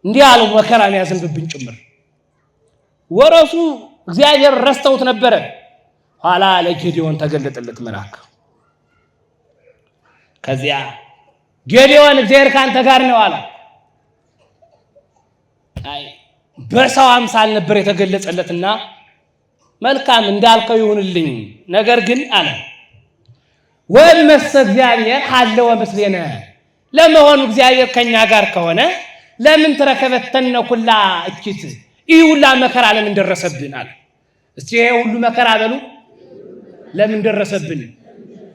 እንዲህ ያለው መከራ የሚያዘንብብን ጭምር ወረሱ እግዚአብሔር ረስተውት ነበረ። ኋላ ለጌዲዮን ተገለጠለት መልአክ። ከዚያ ጌዲዮን እግዚአብሔር ካንተ ጋር ነው አለ። አይ በሰው አምሳል ነበር የተገለጸለትና መልካም እንዳልከው ይሁንልኝ፣ ነገር ግን አለ ወመሰ እግዚአብሔር ሀለወ ምስሌነ፣ ለመሆኑ እግዚአብሔር ከኛ ጋር ከሆነ ለምን ተረከበተነ ኩላ እኪት፣ ይህ ሁላ መከራ ለምን ደረሰብን አለ። እስቲ ይሄ ሁሉ መከራ በሉ ለምን ደረሰብን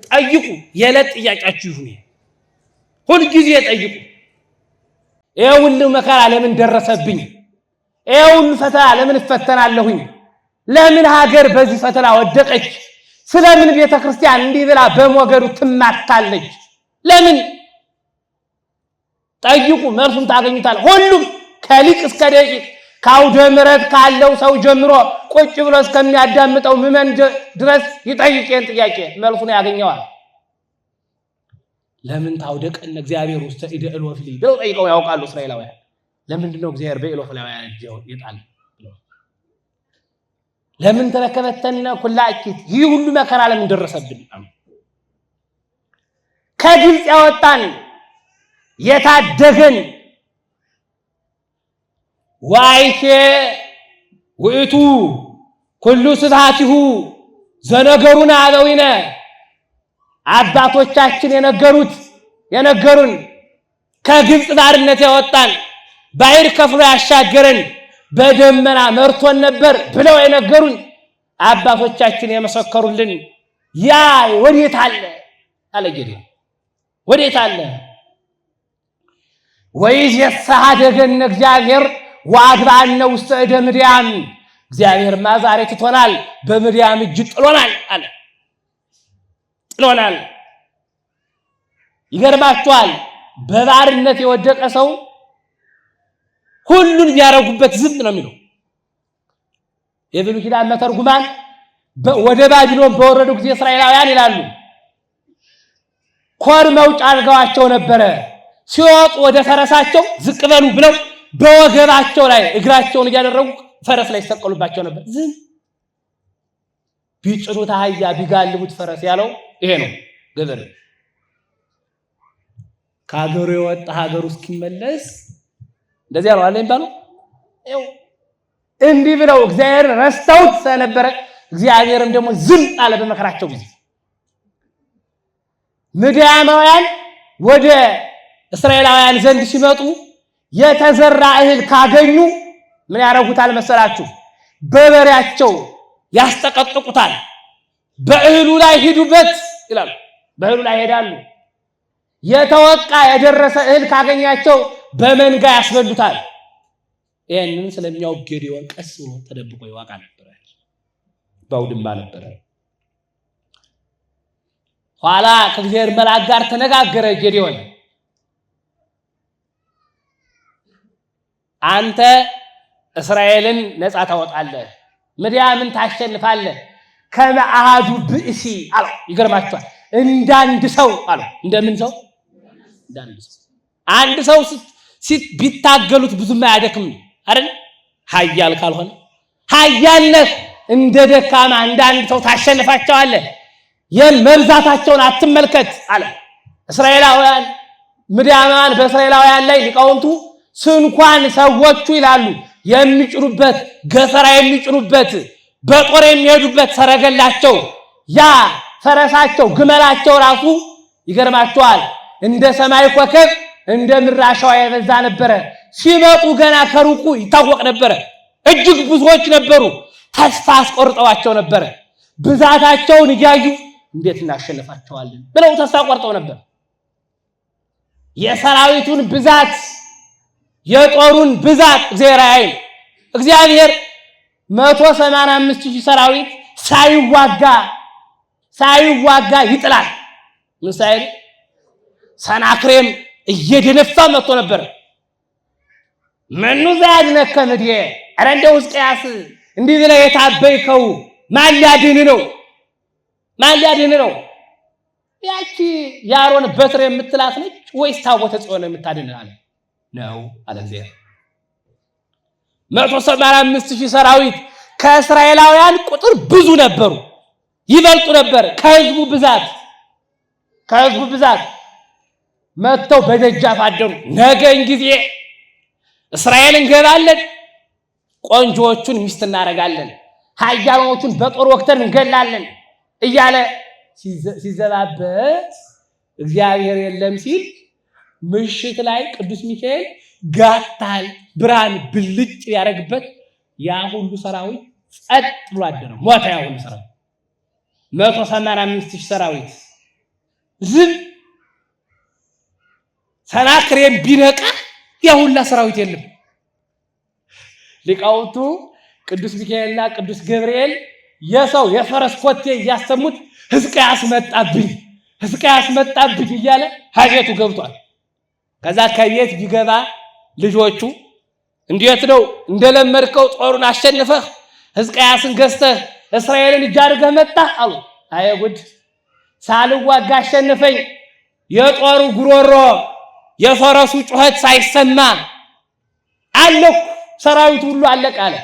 ጠይቁ። የዕለት ጥያቄያችሁ ይሁን፣ ሁልጊዜ ጠይቁ። ይሄ ሁሉ መከራ ለምን ደረሰብኝ? ይሄ ሁሉ ፈተና ለምን እፈተናለሁኝ? ለምን ሀገር በዚህ ፈተና ወደቀች? ስለምን ቤተክርስቲያን እንዲህ ብላ በሞገዱ ትማታለች? ለምን ጠይቁ መልሱን ታገኙታል። ሁሉም ከሊቅ እስከ ደቂቅ ከአውደ ምሕረት ካለው ሰው ጀምሮ ቁጭ ብሎ እስከሚያዳምጠው ምዕመን ድረስ ይጠይቅን ጥያቄ መልሱን ያገኘዋል። ለምን ታውደቀን እግዚአብሔር ውስጥ ኢደ ኢሎፍሊ ብለው ጠይቀው ያውቃሉ እስራኤላውያን። ለምንድን ነው እግዚአብሔር በኢሎፍላውያን ይጣል? ለምን ተረከበተነ ኩላኪት? ይህ ሁሉ መከራ ለምን ደረሰብን? ከግብጽ ያወጣን የታደገን ዋይኬ ውእቱ ኩሉ ስብሐቲሁ ዘነገሩን አበዊነ አባቶቻችን የነገሩን ከግብጽ ባርነት ያወጣን ባሕር ከፍሎ ያሻገረን በደመና መርቶን ነበር ብለው የነገሩን አባቶቻችን የመሰከሩልን ያ ወዴት አለ አለ ጌዴዎን። ወዴት አለ? ወይስ የሳደገን እግዚአብሔር ወአግባእነ ውስተ እደ ምድያም እግዚአብሔርማ ዛሬ ትቶናል በምድያም እጅ ጥሎናል አለ። ጥሎናል። ይገርማችኋል በባርነት የወደቀ ሰው ሁሉን ቢያረጉበት ዝም ነው የሚለው። የብሉይ ኪዳን መተርጉማን ወደ ባቢሎን በወረዱ ጊዜ እስራኤላውያን ይላሉ ኮር መውጫ አድርገዋቸው ነበረ። ሲወጡ ወደ ፈረሳቸው ዝቅ በሉ ብለው በወገባቸው ላይ እግራቸውን እያደረጉ ፈረስ ላይ ተሰቀሉባቸው ነበር። ዝም ቢጭኑት አህያ ቢጋልቡት ፈረስ ያለው ይሄ ነው። ገበሬ ከሀገሩ የወጣ ሀገሩ እስኪመለስ እንደዚህ ያለው አለ ይባሉ። እንዲህ ብለው እግዚአብሔር ረስተውት ስለነበረ እግዚአብሔርም ደግሞ ዝም አለ በመከራቸው ጊዜ። ምድያማውያን ወደ እስራኤላውያን ዘንድ ሲመጡ የተዘራ እህል ካገኙ ምን ያረጉታል መሰላችሁ? በበሬያቸው ያስጠቀጥቁታል። በእህሉ ላይ ሂዱበት ይላሉ። በእህሉ ላይ ሄዳሉ። የተወቃ የደረሰ እህል ካገኛቸው በመንጋ ያስበሉታል። ይሄንን ስለሚያውቅ ጌዴዎን ቀስ ብሎ ተደብቆ ይዋቃ ነበር። ባውድማ ነበር። ኋላ ከእግዚአብሔር መልአክ ጋር ተነጋገረ ጌዴዎን። አንተ እስራኤልን ነፃ ታወጣለህ፣ ምድያምን ታሸንፋለህ ከመአሃዱ ብእሲ አለው። ይገርማችኋል እንዳንድ ሰው አለው። እንደምን ሰው? እንዳንድ ሰው። አንድ ሰው ቢታገሉት ብዙም አያደክም አይደል? ኃያል ካልሆነ ኃያልነት እንደ ደካማ እንዳንድ ሰው ታሸንፋቸዋለህ። የመብዛታቸውን አትመልከት አለ። እስራኤላውያን ምድያማውያን በእስራኤላውያን ላይ ሊቃውንቱ ስንኳን ሰዎቹ ይላሉ የሚጭኑበት ገፈራ የሚጭኑበት በጦር የሚሄዱበት ሰረገላቸው ያ ፈረሳቸው ግመላቸው ራሱ ይገርማቸዋል እንደ ሰማይ ኮከብ እንደ ምራሻው የበዛ ነበረ። ሲመጡ ገና ከሩቁ ይታወቅ ነበረ። እጅግ ብዙዎች ነበሩ። ተስፋ አስቆርጠዋቸው ነበረ። ብዛታቸውን እያዩ እንዴት እናሸንፋቸዋለን ብለው ተስፋ ቆርጠው ነበር። የሰራዊቱን ብዛት የጦሩን ብዛት እግዚአብሔር 185,000 ሰራዊት ሳይዋጋ ይጥላል። ምሳሌ ሰናክሬም እየደነፋ መጥቶ ነበር። መኑ ዘያድኅነከ እምኔ ኧረ እንደው ሕዝቅያስ እንዲህ ብለህ የታበይከው ማን ሊያድን ነው? ያቺ የአሮን በትር የምትላት ነች ወይስ ታቦተ ጽዮን የምታድን አለ ነው አለ እግዚአብሔር። 185,000 ሰራዊት ከእስራኤላውያን ቁጥር ብዙ ነበሩ፣ ይበልጡ ነበር። ከህዝቡ ብዛት መጥተው በደጃፍ አደሩ። ነገን ጊዜ እስራኤል እንገባለን፣ ቆንጆዎቹን ሚስት እናረጋለን፣ ኃያላኖቹን በጦር ወቅተን እንገላለን እያለ ሲዘባበት እግዚአብሔር የለም ሲል ምሽት ላይ ቅዱስ ሚካኤል ጋታል ብርሃን ብልጭ ያደረግበት ያ ሁሉ ሰራዊት ጸጥ ብሎ አደረ። ሞተ። ያ ሁሉ ሰራዊት 185,000 ሰራዊት ዝም። ሰናክሬም ቢነቃ ያ ሁሉ ሰራዊት የለም። ሊቃውንቱ ቅዱስ ሚካኤልና ቅዱስ ገብርኤል የፈረስ ኮቴ ሕዝቅያስ መጣብኝ እያለ ሀቤቱ ገብቷል። ከዛ ከቤት ቢገባ ልጆቹ እንዴት ነው እንደለመድከው ጦሩን አሸንፈህ ሕዝቅያስን ገዝተህ እስራኤልን እጅ አድርገህ መጣህ አሉ። አይ ጉድ! ሳልዋጋ አሸንፈኝ የጦሩ ጉሮሮ የፈረሱ ጩኸት ሳይሰማ አለኩ፣ ሰራዊቱ ሁሉ አለቀ አለ።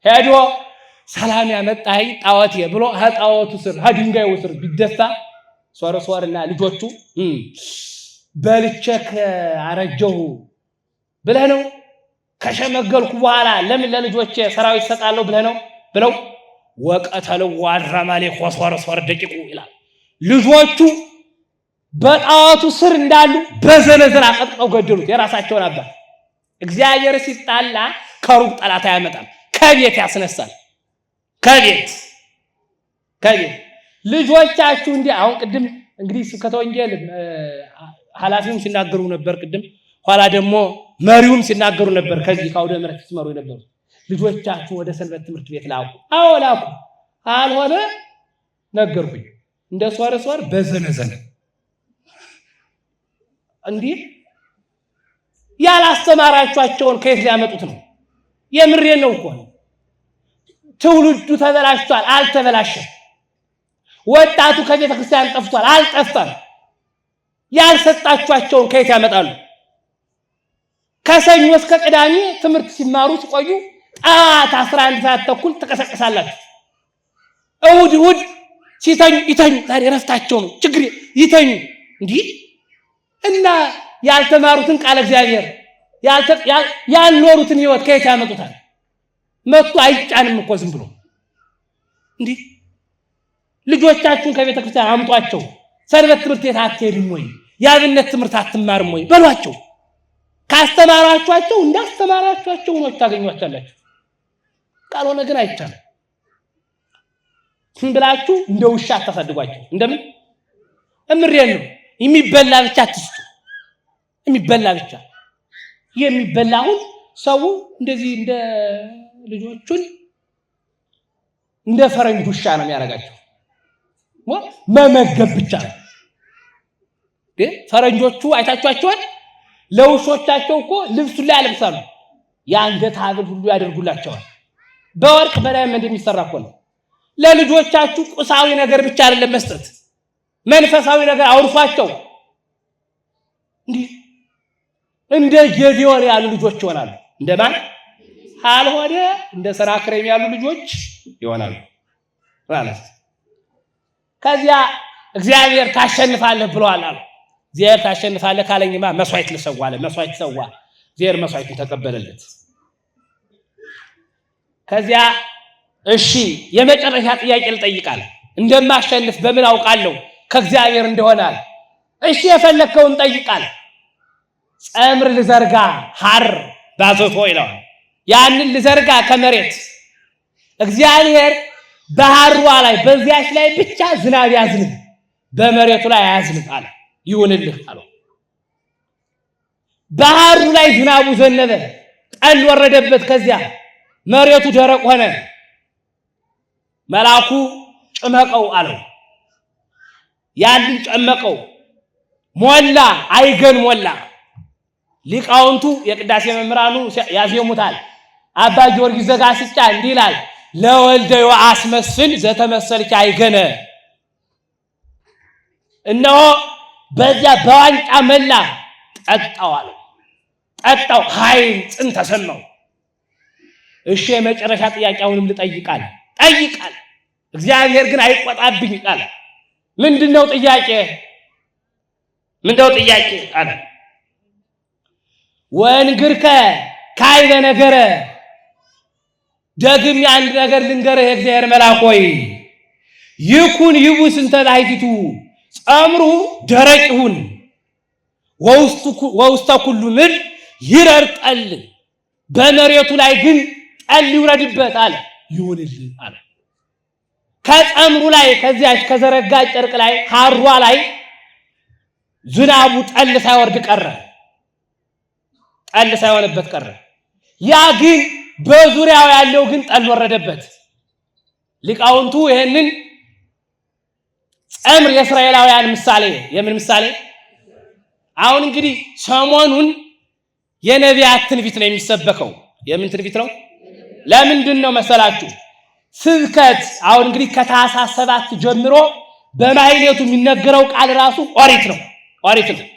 ሄዶ ሰላም ያመጣኝ ጣዖቴ ብሎ ጣዖቱ ስር ድንጋዩ ስር ቢደፋ ሶርሶርና ልጆቹ በልቼክ አረጀሁ ብለህ ነው? ከሸመገልኩ በኋላ ለምን ለልጆቼ ሰራዊት ሰጣለሁ ብለህ ነው ብለው ወቀተለው ዋድራማሌ ሶርሶር ደቂቁ ይላል። ልጆቹ በጣዖቱ ስር እንዳሉ በዘነዘር አቀጥቀው ገደሉት የራሳቸውን አባት። እግዚአብሔር ሲጣላ ከሩቅ ጠላት አያመጣም፣ ከቤት ያስነሳል። ከቤት ልጆቻችሁ እንዲህ አሁን ቅድም እንግዲህ ስብከተ ወንጌል ኃላፊውም ሲናገሩ ነበር ቅድም፣ ኋላ ደግሞ መሪውም ሲናገሩ ነበር። ከዚህ ከአውደ ምሕረት ሲመሩ የነበሩ ልጆቻችሁ ወደ ሰንበት ትምህርት ቤት ላኩ። አዎ ላኩ። አልሆነ ነገርኩኝ እንደ ሶርሶር በዘነዘነ እንዲህ ያላስተማራችኋቸውን ከየት ሊያመጡት ነው? የምሬን ነው እኮ ነው። ትውልዱ ተበላሽቷል፣ አልተበላሸም። ወጣቱ ከቤተ ክርስቲያን ጠፍቷል፣ አልጠፋም። ያልሰጣችኋቸውን ከየት ያመጣሉ? ከሰኞ እስከ ቅዳሜ ትምህርት ሲማሩ ሲቆዩ ጠዋት 11 ሰዓት ተኩል ተቀሰቀሳላችሁ። እሑድ ሲተኙ ይተኙ። ታዲያ ረፍታቸው ነው ችግር ይተኙ እንዲህ እና ያልተማሩትን ቃል እግዚአብሔር ያልኖሩትን ሕይወት ከየት ያመጡታል? መጥቶ አይጫንም እኮ ዝም ብሎ እንዲህ። ልጆቻችሁን ከቤተ ክርስቲያን አምጧቸው። ሰንበት ትምህርት ቤት አትሄድም ወይ? የአብነት ትምህርት አትማርም ወይ በሏቸው። ካስተማራችኋቸው እንዳስተማራችኋቸው ነው ታገኟቸዋላችሁ። ካልሆነ ግን አይቻልም። ብላችሁ እንደ ውሻ አታሳድጓቸው። እንደምን እምሬን ነው። የሚበላ ብቻ አትስጡ። የሚበላ አሁን ሰው እንደዚህ እንደ ልጆቹን እንደ ፈረንጅ ውሻ ነው የሚያደርጋቸው። መመገብ ብቻ ነው። ፈረንጆቹ አይታችኋቸዋል። ለውሾቻቸው እኮ ልብሱን ላይ ያለብሳሉ። የአንገት ሐብል ሁሉ ያደርጉላቸዋል። በወርቅ በዳይመንድ የሚሰራ እኮ ነው። ለልጆቻችሁ ቁሳዊ ነገር ብቻ አይደለም መስጠት፣ መንፈሳዊ ነገር አውርሷቸው። እንደ ጌዲዮን ያሉ ልጆች ይሆናሉ። እንደማን አልሆነ እንደ ሰናክሬም ያሉ ልጆች ይሆናሉ ማለት። ከዚያ እግዚአብሔር ታሸንፋለህ ብለዋል አሉ። እግዚአብሔር ታሸንፋለህ ካለኝማ መስዋዕት ልሰዋለ። መስዋዕት ሰዋ። እግዚአብሔር መስዋዕቱን ተቀበለለት። ከዚያ እሺ የመጨረሻ ጥያቄ ልጠይቃል። እንደማሸንፍ በምን አውቃለሁ? ከእግዚአብሔር እንደሆናል። እሺ የፈለከውን ጠይቃል። ጸምር ልዘርጋ ሐር ባዘቶ ይለዋል። ያንን ልዘርጋ ከመሬት እግዚአብሔር በሐሯ ላይ በዚያች ላይ ብቻ ዝናብ ያዝንብ፣ በመሬቱ ላይ አያዝንብ አለ። ይሁንልህ አለው። በሐሩ ላይ ዝናቡ ዘነበ፣ ጠል ወረደበት። ከዚያ መሬቱ ደረቅ ሆነ። መልአኩ ጭመቀው አለው። ያንን ጨመቀው፣ ሞላ፣ አይገን ሞላ። ሊቃውንቱ የቅዳሴ መምህራኑ ያዜሙታል። አባ ጊዮርጊስ ዘጋስጫ እንዲህ ይላል፣ ለወልደ አስመስል ዘተመሰልች አይገነ። እነሆ በዚያ በዋንጫ መላ፣ ጠጣው አለው። ጠጣው፣ ኃይል ጽን ተሰማው። እሺ የመጨረሻ ጥያቄ አሁንም ልጠይቃል። ጠይቃል። እግዚአብሔር ግን አይቆጣብኝ ቃል። ምንድነው ጥያቄ? አለ። ወንግርከ ካይ በነገረ፣ ደግም አንድ ነገር ልንገርህ የእግዚአብሔር መልአክ ሆይ፣ ይኩን ይቡስ እንተ ላይቲቱ፣ ጸምሩ ደረቅ ይሁን፣ ወውስተ ኩሉ ምድር ይረር ጠል፣ በመሬቱ ላይ ግን ጠል ይውረድበት አለ። ይሁንልህ አለ። ከጸምሩ ላይ ከዚያች ከዘረጋ ጨርቅ ላይ ሐሯ ላይ ዝናቡ ጠል ሳይወርድ ቀረ። ጠል ሳይሆንበት ቀረ። ያ ግን በዙሪያው ያለው ግን ጠል ወረደበት። ሊቃውንቱ ይሄንን ጸምር የእስራኤላውያን ምሳሌ፣ የምን ምሳሌ? አሁን እንግዲህ ሰሞኑን የነቢያት ትንቢት ነው የሚሰበከው። የምን ትንቢት ነው? ለምንድን ነው መሰላችሁ? ስብከት አሁን እንግዲህ ከታኅሳስ 7 ጀምሮ በማሕሌቱ የሚነገረው ቃል ራሱ ኦሪት ነው።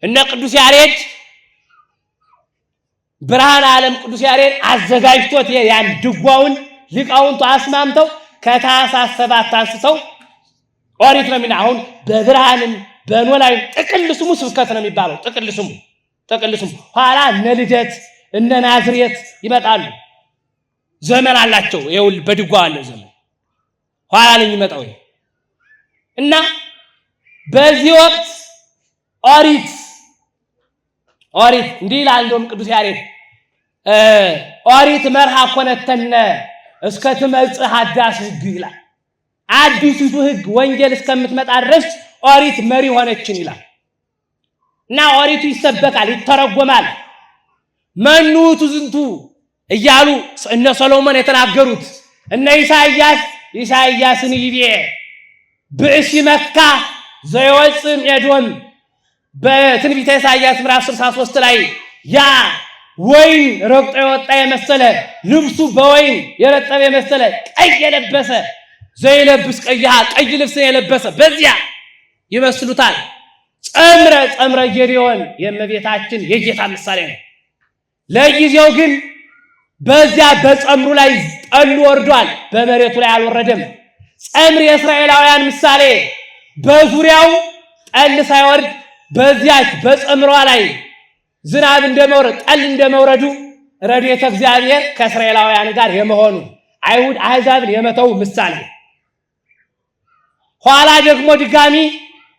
እነ ቅዱስ ያሬድ ብርሃነ ዓለም ቅዱስ ያሬድ አዘጋጅቶት ያን ድጓውን ሊቃውንቱ አስማምተው ከታኅሳስ 7 አንስተው ኦሪት ነው የሚና አሁን በብርሃንም በኖላዊ ጥቅል ስሙ ስብከት ነው የሚባለው። ጥቅል ስሙ ኋላ እነ ልደት እነ ናዝሬት ይመጣሉ። ዘመን አላቸው። ይኸውል በድጓው አለ ዘመን ኋላ ነው የሚመጣው። እና በዚህ ወቅት ኦሪት እንዲህ ይላል እንደውም ቅዱስ ያሬድ ኦሪት መርሃ ኮነተነ እስከ ትመጽእ ሐዳስ ሕግ ይላል። አዲሲቱ ሕግ ወንጌል እስከምትመጣ ድረስ ኦሪት መሪ ሆነችን ይላል። እና ኦሪቱ ይሰበካል፣ ይተረጎማል። መኑ ውእቱ ዝንቱ እያሉ እነ ሰሎሞን የተናገሩት እነ ኢሳይያስን ይቤ ብእሲ መካ ዘይወፅም ኤዶም በትንቢተ ኢሳይያስ ምዕራፍ 63 ላይ ያ ወይን ረግጦ የወጣ የመሰለ ልብሱ በወይን የረጠበ የመሰለ ቀይ የለበሰ ዘይለብስ ቀይሃ ቀይ ልብስን የለበሰ በዚያ ይመስሉታል። ጸምረ ጌዴዎን የእመቤታችን የጌታ ምሳሌ ነው። ለጊዜው ግን በዚያ በጸምሩ ላይ ጠሉ ወርዷል፣ በመሬቱ ላይ አልወረደም። ጸምር የእስራኤላውያን ምሳሌ በዙሪያው ጠል ሳይወርድ በዚያች በጸምሯ ላይ ዝናብ እንደመውረድ ጠል እንደመውረዱ ረድኤተ እግዚአብሔር ከእስራኤላውያን ጋር የመሆኑ አይሁድ አሕዛብን የመተው ምሳሌ። ኋላ ደግሞ ድጋሚ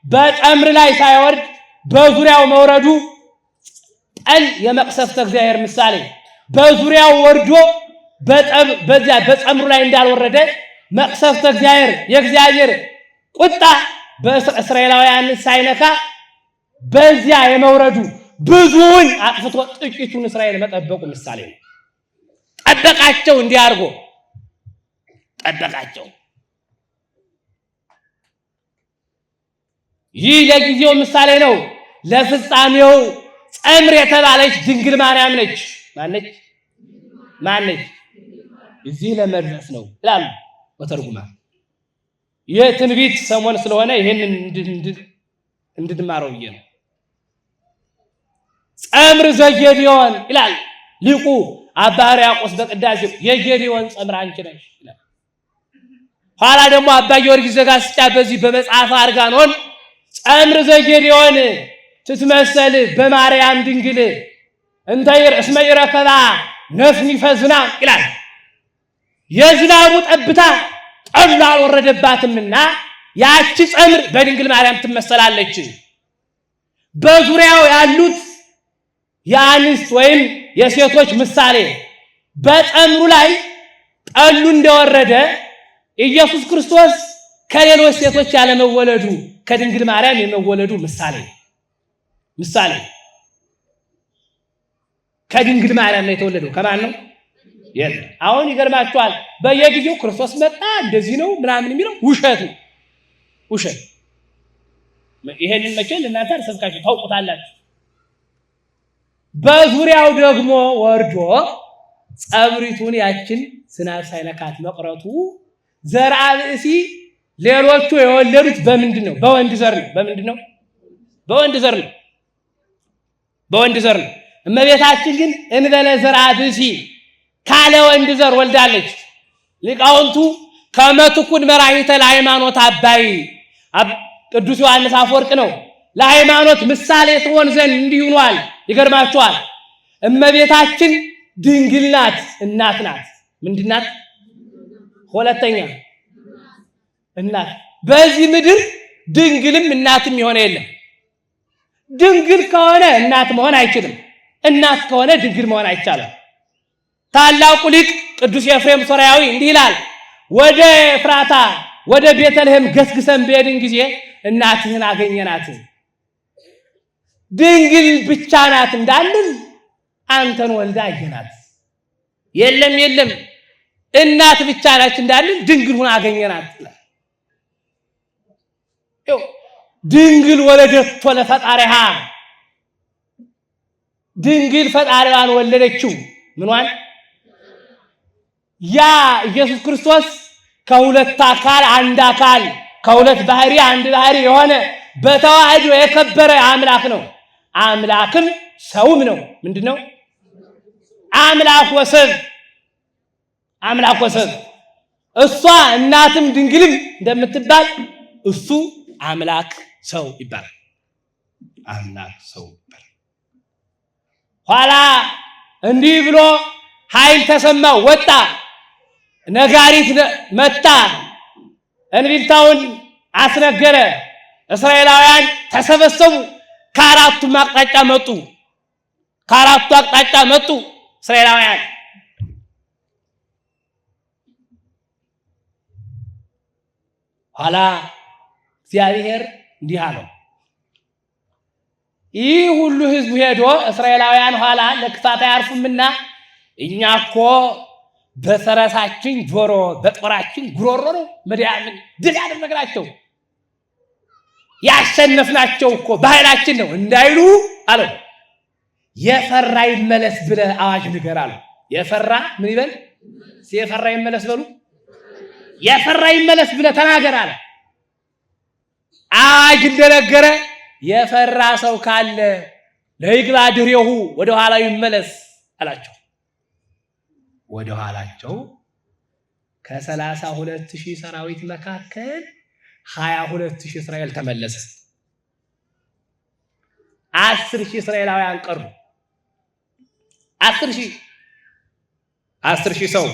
በጸምር ላይ ሳይወርድ በዙሪያው መውረዱ ጠል የመቅሰፍተ እግዚአብሔር ምሳሌ። በዙሪያው ወርዶ በዚያ በጸምሩ ላይ እንዳልወረደ መቅሰፍተ እግዚአብሔር የእግዚአብሔር ቁጣ በእስራኤላውያን ሳይነካ በዚያ የመውረዱ ብዙውን አጥፍቶ ጥቂቱን እስራኤል መጠበቁ ምሳሌ ነው። ጠበቃቸው፣ እንዲያርጎ ጠበቃቸው። ይህ ለጊዜው ምሳሌ ነው። ለፍጻሜው ጸምር የተባለች ድንግል ማርያም ነች። ማነች? እዚህ ለመድረስ ነው ይላሉ በተርጉማ። የትንቢት ሰሞን ስለሆነ ይሄንን እንድንማረው ብዬ ነው። ጸምር ዘጌዴዎን ይላል ሊቁ አባ ሕርያቆስ በቅዳሴው የጌዴዎን ጸምር አንቺ ነሽ ይላል። ኋላ ደግሞ አባ ጊዮርጊስ ዘጋስጫ በዚህ በመጽሐፈ አርጋኖን ጸምር ዘጌዴዎን ትትመሰል በማርያም ድንግል እንተይር እስመ ይረከባ ነፍኒፈ ዝናብ ይላል። የዝናቡ ጠብታ ጠሉ አልወረደባትምና ያቺ ጸምር በድንግል ማርያም ትመሰላለች። በዙሪያው ያሉት የአንስት ወይም የሴቶች ምሳሌ በጸምሩ ላይ ጠሉ እንደወረደ ኢየሱስ ክርስቶስ ከሌሎች ሴቶች ያለመወለዱ ከድንግል ማርያም የመወለዱ ምሳሌ ከድንግል ማርያም ነው የተወለደው። ከማን ነው? የለም። አሁን ይገርማችኋል። በየጊዜው ክርስቶስ መጣ እንደዚህ ነው ምናምን የሚለው ውሸት ነው። ይሄንን መቼ ለእናንተ አልሰብካችሁ ታውቁታላችሁ። በዙሪያው ደግሞ ወርዶ ጸምሪቱን ያችን ዝናብ ሳይነካት መቅረቱ ዘርአ ብእሲ ሌሎቹ የወለዱት በምንድን ነው? በወንድ ዘር ነው። በምንድን ነው? በወንድ ዘር ነው። እመቤታችን ግን እንበለ ዘርአ ብእሲ ካለ ወንድ ዘር ወልዳለች። ሊቃውንቱ ከመትኩን መራሒተ ለሃይማኖት አባይ ቅዱስ ዮሐንስ አፈወርቅ ነው ለሃይማኖት ምሳሌ ትሆን ዘንድ እንዲህ ሆኗል። ይገርማችኋል። እመቤታችን ድንግል ናት፣ እናት ናት። ምንድን ናት? ሁለተኛ እናት። በዚህ ምድር ድንግልም እናትም የሆነ የለም። ድንግል ከሆነ እናት መሆን አይችልም። እናት ከሆነ ድንግል መሆን አይቻልም። ታላቁ ሊቅ ቅዱስ ኤፍሬም ሶርያዊ እንዲህ ይላል፣ ወደ ኤፍራታ ወደ ቤተልሔም ገስግሰን በሄድን ጊዜ እናትህን አገኘናት። ድንግል ብቻ ናት እንዳንል አንተን ወልዳ አየናት። የለም እናት ብቻ ናት እንዳንል ድንግል ሆና አገኘናት። ድንግል ወለደቶ ለፈጣሪሃ ድንግል ፈጣሪዋን ወለደችው ምንዋን ያ ኢየሱስ ክርስቶስ ከሁለት አካል አንድ አካል ከሁለት ባህሪ አንድ ባህሪ የሆነ በተዋህዶ የከበረ አምላክ ነው። አምላክም ሰውም ነው። ምንድነው? አምላክ ወሰብ እሷ እናትም ድንግልም እንደምትባል እሱ አምላክ ሰው ይባላል። አምላክ ሰው ይባላል። ኋላ እንዲህ ብሎ ኃይል ተሰማው፣ ወጣ፣ ነጋሪት መታ፣ እንቢልታውን አስነገረ። እስራኤላውያን ተሰበሰቡ። ከአራቱ አቅጣጫ መጡ እስራኤላውያን። ኋላ እግዚአብሔር እንዲህ አለው፣ ይህ ሁሉ ህዝብ ሄዶ እስራኤላውያን ኋላ ለክፋት አያርፉምና እኛ እኮ በፈረሳችን ጆሮ በጦራችን ጉሮሮ ነው መድያምን ድል ያደረግናቸው ያሸነፍናቸው እኮ በኃይላችን ነው እንዳይሉ አለው። የፈራ ይመለስ ብለህ አዋጅ ንገር አለው። የፈራ ምን ይበል? የፈራ ይመለስ በሉ። የፈራ ይመለስ ብለህ ተናገር አለ። አዋጅ እንደነገረ የፈራ ሰው ካለ ለይግባ ድሬሁ ወደ ኋላው ይመለስ አላቸው። ወደ ኋላቸው ከ32,000 ሰራዊት መካከል 22,000 እስራኤል ተመለሰ። 10,000 እስራኤላውያን ቀሩ። 10,000 ሰው።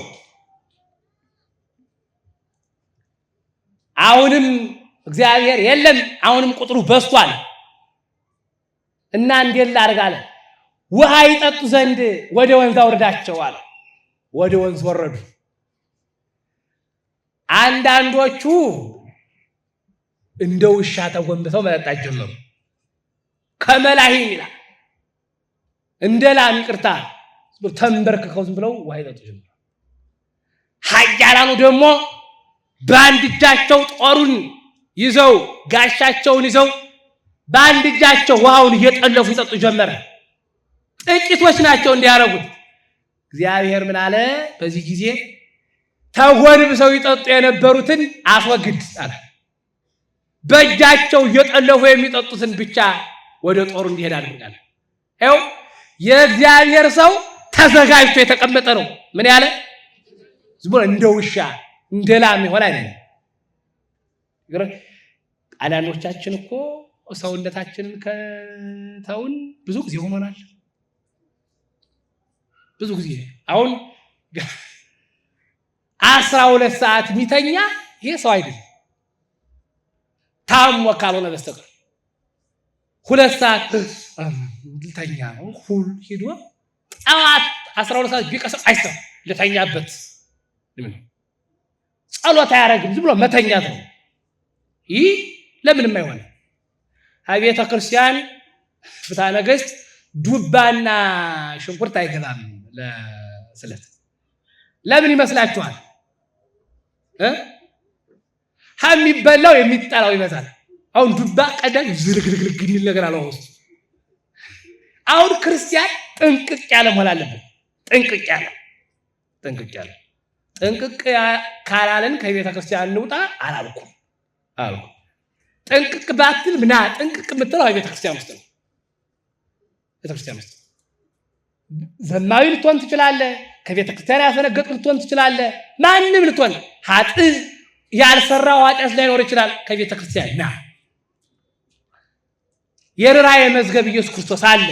አሁንም እግዚአብሔር የለም፣ አሁንም ቁጥሩ በዝቷል እና እንዴት ላድርግ አለ። ውሃ ይጠጡ ዘንድ ወደ ወንዝ አውርዳቸው አለ። ወደ ወንዝ ወረዱ። አንዳንዶቹ እንደ ውሻ ተጎንብሰው መጠጣት ጀመሩ። ከመላሂም ይላል እንደ ላም ይቅርታ ተንበርክከው ዝም ብለው ውሃ ይጠጡ ጀመሩ። ኃያላኑ ደግሞ በአንድ እጃቸው ጦሩን ይዘው ጋሻቸውን ይዘው በአንድ እጃቸው ውሃውን እየጠለፉ ይጠጡ ጀመረ። ጥቂቶች ናቸው እንዲያረጉት። እግዚአብሔር ምን አለ? በዚህ ጊዜ ተጎንብሰው ይጠጡ የነበሩትን አስወግድ አለ። በእጃቸው እየጠለፉ የሚጠጡትን ብቻ ወደ ጦሩ እንዲሄድ አድርጋል። ይኸው የእግዚአብሔር ሰው ተዘጋጅቶ የተቀመጠ ነው። ምን ያለ ዝም ብሎ እንደ ውሻ እንደ ላም ይሆን አይደለም። አንዳንዶቻችን እኮ ሰውነታችንን ከተውን ብዙ ጊዜ ሆኖናል። ብዙ ጊዜ አሁን 12 ሰዓት የሚተኛ ይሄ ሰው አይደለም፣ ታሞ ካልሆነ በስተቀር 2 ሰዓት ልተኛ ነው ሁሉ ሄዶ ጠዋት 12 ሰዓት ቢቀሰም አይሰም ልተኛበት ጸሎት አያረግም፣ ዝም ብሎ መተኛት ነው። ይህ ለምንም አይሆንም። አቤተ ክርስቲያን ፍትሐ ነገሥት ዱባና ሽንኩርት አይገባም ለስለት። ለምን ይመስላችኋል? የሚበላው የሚጠላው ይበዛል። አሁን ዱባ ቀዳጅ ዝርግርግርግ የሚል ነገር አለው ውስጥ። አሁን ክርስቲያን ጥንቅቅ ያለ መሆን አለበት። ጥንቅቅ ያለ ጥንቅቅ ካላለን ከቤተ ክርስቲያን እንውጣ አላልኩም። ጥንቅቅ ባትል ምና ጥንቅቅ የምትለው ቤተ ክርስቲያን ውስጥ ነው። ቤተ ክርስቲያን ውስጥ ዘማዊ ልትሆን ትችላለህ። ከቤተ ክርስቲያን ያፈነገጥክ ልትሆን ትችላለህ። ማንም ልትሆን ኃጥእ ያልሰራው ኃጢአት ላይኖር ይችላል። ከቤተ ክርስቲያን ና የርኅራኄ መዝገብ ኢየሱስ ክርስቶስ አለ።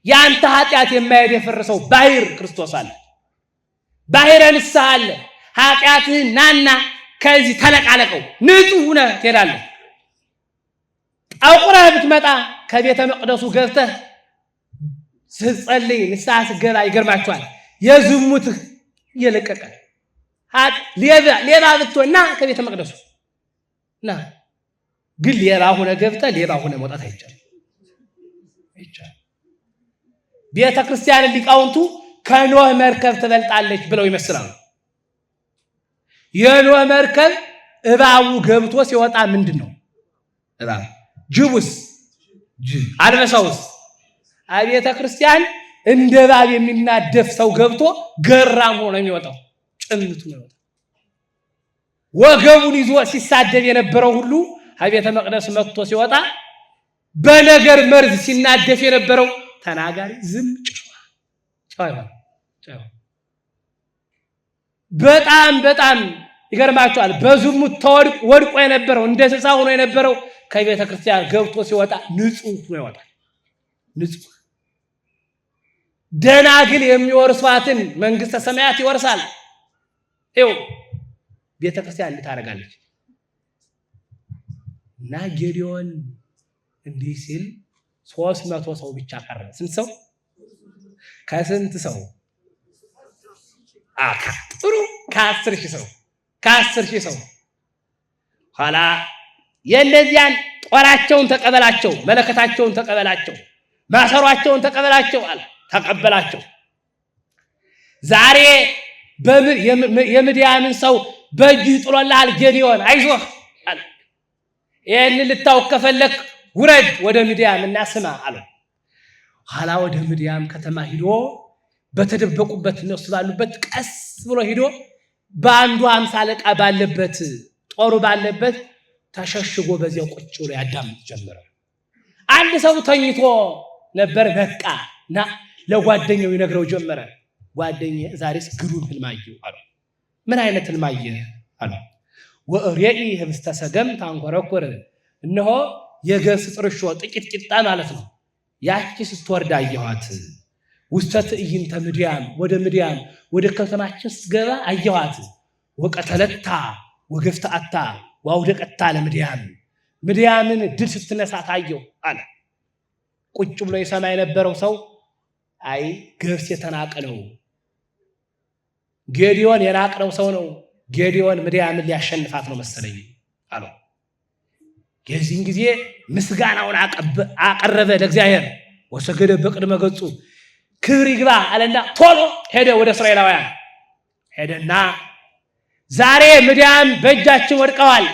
ያንተ ኃጢአት የማይሄድ የፈረሰው ባሕር ክርስቶስ አለ። ባሕረ ንስሐ አለ። ኃጢአትህን ናና ከዚህ ተለቃለቀው ንጹህ ሁነህ ትሄዳለህ። ጠቁረህ ብትመጣ ከቤተ መቅደሱ ገብተህ ስትጸልይ ንስሐ ስትገባ ይገርማችኋል። የዝሙትህ እየለቀቀ ሌባ ብትሆንና ከቤተ መቅደሱ ና ግን ሌባ ሁነህ ገብተህ ሌባ ሁነህ መውጣት አይቻልም። ቤተ ክርስቲያን ሊቃውንቱ ከኖህ መርከብ ትበልጣለች ብለው ይመስላሉ። የኖህ መርከብ እባቡ ገብቶ ሲወጣ ምንድን ነው? እባብ፣ ጅቡስ አንበሳውስ? አቤተ ክርስቲያን እንደ እባብ የሚናደፍ ሰው ገብቶ ገራም ሆኖ የሚወጣው ጭምቱ ነው። ወገቡን ይዞ ሲሳደብ የነበረው ሁሉ አቤተ መቅደስ መጥቶ ሲወጣ በነገር መርዝ ሲናደፍ የነበረው ተናጋሪ ዝም ጨዋ። በጣም ይገርማቸዋል። በዝሙት ወድቆ የነበረው እንደ እንስሳ ሆኖ የነበረው ከቤተ ክርስቲያን ገብቶ ሲወጣ ንጹህ ነው ይወጣል። ንጹህ ደናግል የሚወርሷትን መንግስተ ሰማያት ይወርሳል። ይኸው ቤተ ክርስቲያን እንድታረጋለች እና ጌዲዮን እንዲህ ሲል 300 ሰው ብቻ ቀረ። ስንት ሰው? ከስንት ሰው? ጥሩ ከ10,000 ሰው። ከ10,000 ሰው ኋላ የእነዚያን ጦራቸውን ተቀበላቸው፣ መለከታቸውን ተቀበላቸው፣ ማሰሯቸውን ተቀበላቸው አለ። ተቀበላቸው። ዛሬ የምድያምን ሰው በእጅህ ጥሎልሃል ጌዲዮን አይዞህ አለ። ይህንን ልታውቅ ከፈለክ ውረድ ወደ ምድያም እና ስማ አለ። ኋላ ወደ ምድያም ከተማ ሂዶ በተደበቁበት እነሱ ባሉበት ቀስ ብሎ ሂዶ በአንዱ 50 አለቃ ባለበት ጦሩ ባለበት ተሸሽጎ በዚያው ቁጭ ብሎ ያዳምጥ ጀመረ። አንድ ሰው ተኝቶ ነበር። በቃና ለጓደኛው ይነግረው ጀመረ። ጓደኛዬ ዛሬስ ግሩም ህልም አየሁ አለ። ምን አይነት ህልም አየህ አለ። ወእሬኢ ህብስተ ሰገም ታንኮረኮር፣ እነሆ የገብስ ጥርሾ ጥቂት ቂጣ ማለት ነው። ያቺ ስትወርድ አየኋት። ውስተ ትዕይንተ ምድያም፣ ወደ ምድያም ወደ ከተማችን ስትገባ አየኋት። ወቀተለታ ወገፍተአታ ዋውደቀታ ለምድያም፣ ምድያምን ድል ስትነሳት አየሁ አለ። ቁጭ ብሎ የሰማ የነበረው ሰው አይ ገብስ የተናቀ ነው፣ ጌዲዮን የናቀው ሰው ነው፣ ጌዲዮን ምድያምን ሊያሸንፋት ነው መሰለኝ አለው። የዚህን ጊዜ ምስጋናውን አቀረበ ለእግዚአብሔር። ወሰገደ በቅድመ ገጹ፣ ክብር ይግባ አለና ቶሎ ሄደ ወደ እስራኤላውያን ሄደና ዛሬ ምድያም በእጃችን ወድቀዋል፣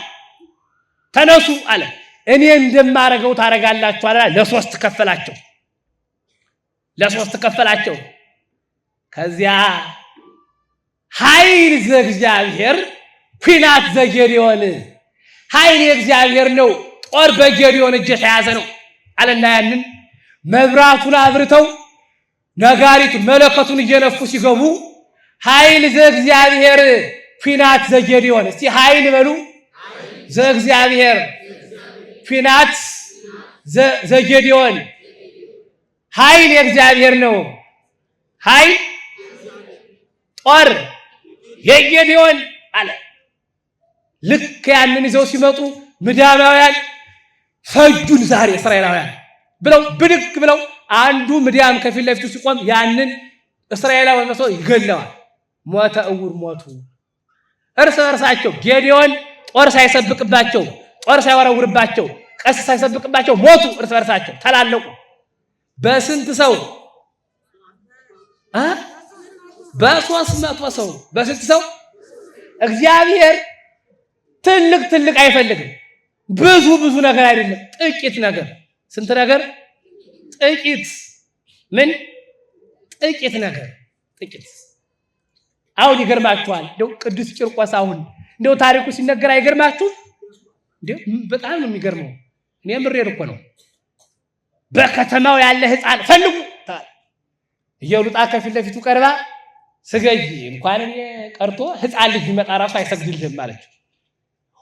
ተነሱ አለ። እኔ እንደማረገው ታረጋላችሁ አለ። ለሶስት ከፈላቸው። ከዚያ ኃይል ዘእግዚአብሔር ኩናት ዘጌዲዮን፣ ኃይል የእግዚአብሔር ነው፣ ጦር በጌዲዮን እጅ የተያዘ ነው አለና ያንን መብራቱን አብርተው ነጋሪቱ መለከቱን እየነፉ ሲገቡ ኃይል ዘእግዚአብሔር ኩናት ዘጌዲዮን፣ እስቲ ኃይል በሉ። ዘእግዚአብሔር ኩናት ዘጌዲዮን፣ ኃይል የእግዚአብሔር ነው፣ ኃይል ጦር የጌዲዮን አለ። ልክ ያንን ይዘው ሲመጡ ምድያማውያን ፈጁን። ዛሬ እስራኤላውያን ብለው ብድግ ብለው አንዱ ምድያም ከፊት ለፊቱ ሲቆም ያንን እስራኤላውያን መስሎ ይገለዋል። ሞተ እውር ሞቱ። እርስ በርሳቸው ጌዲዮን ጦር ሳይሰብቅባቸው፣ ጦር ሳይወረውርባቸው፣ ቀስ ሳይሰብቅባቸው ሞቱ። እርስ በርሳቸው ተላለቁ። በስንት ሰው? በ300 ሰው። በስንት ሰው? እግዚአብሔር ትልቅ አይፈልግም። ብዙ ነገር አይደለም፣ ጥቂት ነገር። ስንት ነገር? ጥቂት። ምን? ጥቂት ነገር። ጥቂት። አሁን ይገርማችኋል። እንደው ቅዱስ ቂርቆስ አሁን እንደው ታሪኩ ሲነገር አይገርማችሁም? እንደው በጣም ነው የሚገርመው። እኔ ምሬድ እኮ ነው። በከተማው ያለ ሕፃን ፈልጉ ታል እየሉጣ ከፊት ለፊቱ ቀርባ ስገጂ እንኳን እኔ ቀርቶ ሕፃን ልጅ ቢመጣ ራሱ አይሰግድልህም ማለት።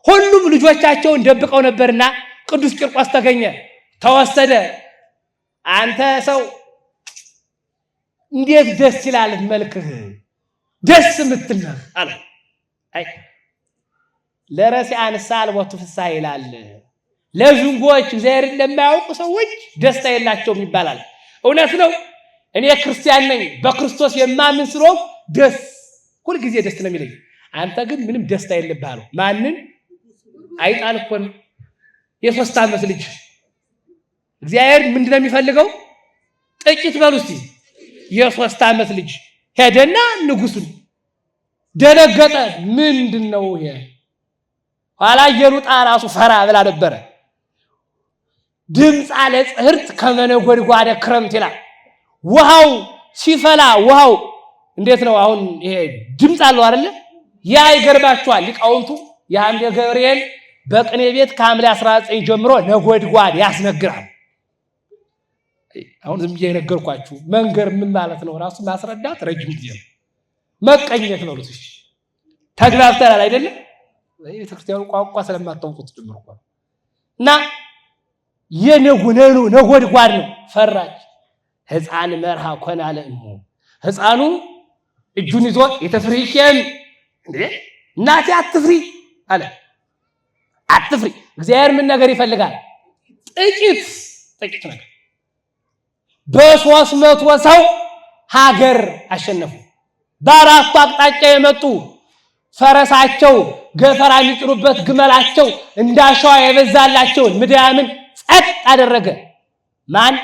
ሁሉም ልጆቻቸውን ደብቀው ነበርና ቅዱስ ቂርቆስ ተገኘ፣ ተወሰደ። አንተ ሰው እንዴት ደስ ይላል መልክህ፣ ደስ የምትል ነህ አለ። አይ ለረሲዓን ሳልወቱ ፍስሐ ይላል። ለዝንጎች እግዚአብሔርን ለማያውቁ ሰዎች ደስታ የላቸውም ይባላል። እውነት ነው። እኔ ክርስቲያን ነኝ፣ በክርስቶስ የማምን ስለሆንኩ ሁልጊዜ ደስ ነው የሚለኝ። አንተ ግን ምንም ደስታ የለብህ አለው። ማንን? አይጣል እኮ ነው። የ3 ዓመት ልጅ እግዚአብሔር ምንድን ነው የሚፈልገው? ጥቂት በሉ እስቲ። የ3 ዓመት ልጅ ሄደና ንጉሱን ደነገጠ። ምንድን ነው ይሄ? ኋላ ኢየሉጣ ራሱ ፈራ ብላ ነበረ።
ድምፅ አለ ጽህርት ከመነጎድጓደ ክረምት ይላል። ውሃው ሲፈላ ውሃው እንዴት ነው? አሁን ይሄ ድምፅ አለው አይደለ? ያ ይገርባቸዋል ሊቃውንቱ የሐምሌ ገብርኤል በቅኔ ቤት ከሐምሌ 19 ጀምሮ ነጎድጓድ ያስነግራል። አሁን ዝም ብዬ የነገርኳችሁ መንገር ምን ማለት ነው ራሱ ማስረዳት ረጅም ጊዜ ነው። መቀኘት ነው ልትሽ ተግባብተናል አይደለም? ቤተክርስቲያኑ ቋንቋ ስለማታውቁት ጀምሮ እና ነጎድጓድ ነው። ፈራች ሕፃን መርሃ ኮና ለእሙ ሕፃኑ እጁን ይዞ የተፍሪሽም እንዴ እናቴ አትፍሪ አለ። አትፍሪ። እግዚአብሔር ምን ነገር ይፈልጋል? ጥቂት ነገር። በ300 ሰው ሀገር አሸነፉ። በአራቱ አቅጣጫ የመጡ ፈረሳቸው ገፈራ የሚጭኑበት ግመላቸው እንዳሸዋ የበዛላቸውን ምድያምን ጸጥ አደረገ። ማን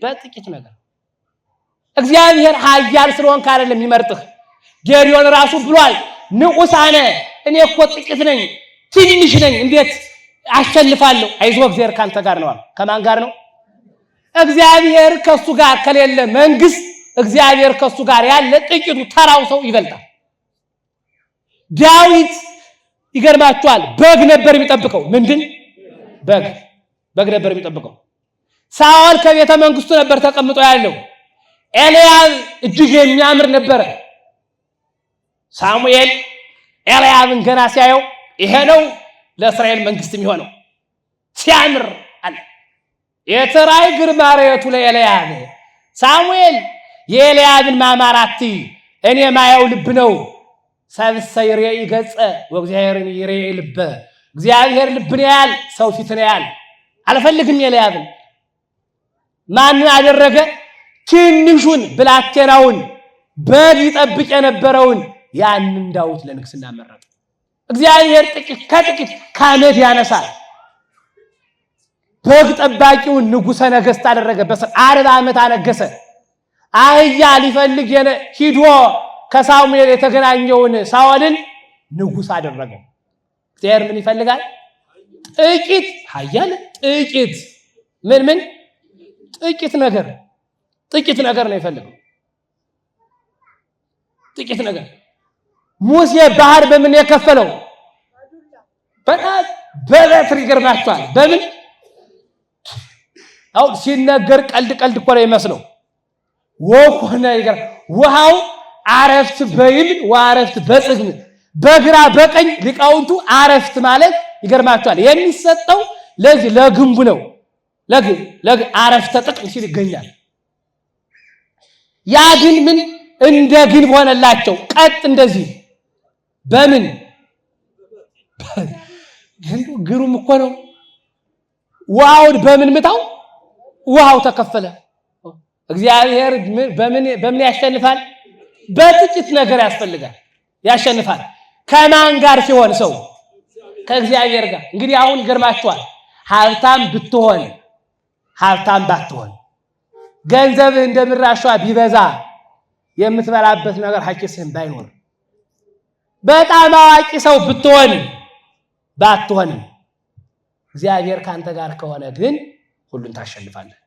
በጥቂት ነገር። እግዚአብሔር ኃያል ስለሆንክ አይደለም የሚመርጥህ። ጌዲዮን ራሱ ብሏል ንዑሳነ እኔ እኮ ጥቂት ነኝ ትንሽ ነኝ እንዴት አሸንፋለሁ? አይዞህ እግዚአብሔር ካንተ ጋር ነው። ከማን ጋር ነው? እግዚአብሔር ከሱ ጋር ከሌለ መንግስት እግዚአብሔር ከሱ ጋር ያለ ጥቂቱ ተራው ሰው ይበልጣል። ዳዊት ይገርማችኋል በግ ነበር የሚጠብቀው። ምንድን በግ ነበር የሚጠብቀው። ሳኦል ከቤተ መንግስቱ ነበር ተቀምጦ ያለው። ኤልያብ እጅግ የሚያምር ነበር። ሳሙኤል ኤልያብን ገና ሲያየው ይሄ ነው ለእስራኤል መንግስት የሚሆነው ሲያምር አለ። የተራይ ግርማሬቱ ለኤልያብ ሳሙኤል የኤልያብን ማማራት እኔ ማየው ልብ ነው። ሰብሰ ይሬኢ ገጸ ወእግዚአብሔርን ይሬኢ ልበ። እግዚአብሔር ልብን ያያል፣ ሰው ፊትን ያያል። አልፈልግም ኤልያብን። ማን አደረገ? ትንሹን ብላቴናውን በግ ይጠብቅ የነበረውን ያንን ዳዊት ለንግስና መረጠ። እግዚአብሔር ጥቂት ከአመድ ያነሳል። በግ ጠባቂውን ንጉሠ ነገሥት አደረገ። በ40 ዓመት አነገሰ። አህያ ሊፈልግ ሂዶ ከሳሙኤል የተገናኘውን ሳኦልን ንጉሥ አደረገው። እግዚአብሔር ምን ይፈልጋል? ጥቂት ኃያል ጥቂት ጥቂት ነገር ነው የፈለገው። ጥቂት ነገር። ሙሴ ባህር በምን የከፈለው? በጣም በበትር ይገርማቸዋል። በምን አው ሲነገር ቀልድ እኮ ነው የሚመስለው። ወኮነ ይገር ውሃው አረፍት በይምን ወአረፍት በጽግም በግራ በቀኝ ሊቃውንቱ አረፍት ማለት ይገርማቸዋል የሚሰጠው ለዚህ ለግንቡ ነው። ለግ አረፍተ ጥቅም ሲል ይገኛል። ያ ግን ምን እንደ ግንብ ሆነላቸው ቀጥ እንደዚህ በምን ግሩም እኮ ነው። ውሃውን በምን ምታው ውሃው ተከፈለ። እግዚአብሔር በምን ያሸንፋል? በጥቂት ነገር ያሸንፋል። ከማን ጋር ሲሆን? ሰው ከእግዚአብሔር ጋር። እንግዲህ አሁን ይገርማችኋል ሀብታም ባትሆን ገንዘብህ እንደምራሿ ቢበዛ የምትበላበት ነገር ሐቂስህም ባይኖር በጣም አዋቂ ሰው ባትሆንም እግዚአብሔር ካንተ ጋር ከሆነ ግን ሁሉን ታሸንፋለህ።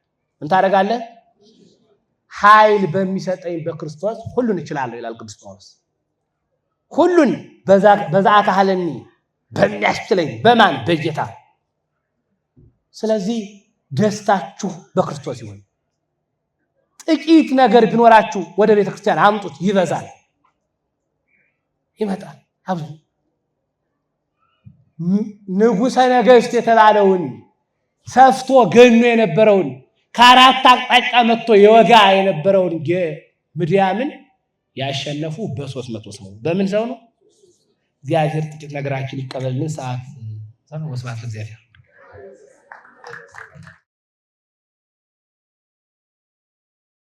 ምን ታደርጋለህ? ኃይል በሚሰጠኝ በክርስቶስ ሁሉን እችላለሁ ይላል ቅዱስ ጳውሎስ። ሁሉን በዛ አካለኒ በሚያስችለኝ በማን? በጌታ። ስለዚህ ደስታችሁ በክርስቶስ ይሁን። ጥቂት ነገር ቢኖራችሁ ወደ ቤተ ክርስቲያን አምጡት፣ ይበዛል፣ ይመጣል። አብዙ ንጉሠ ነገሥት የተባለውን ሰፍቶ ገኖ የነበረውን ከአራት አቅጣጫ መጥቶ የወጋ የነበረውን ምድያምን ያሸነፉ በ300 ሰው። በምን ሰው ነው? እግዚአብሔር ጥቂት ነገራችን ይቀበልን። ሰዓት ወስብሐት ለእግዚአብሔር።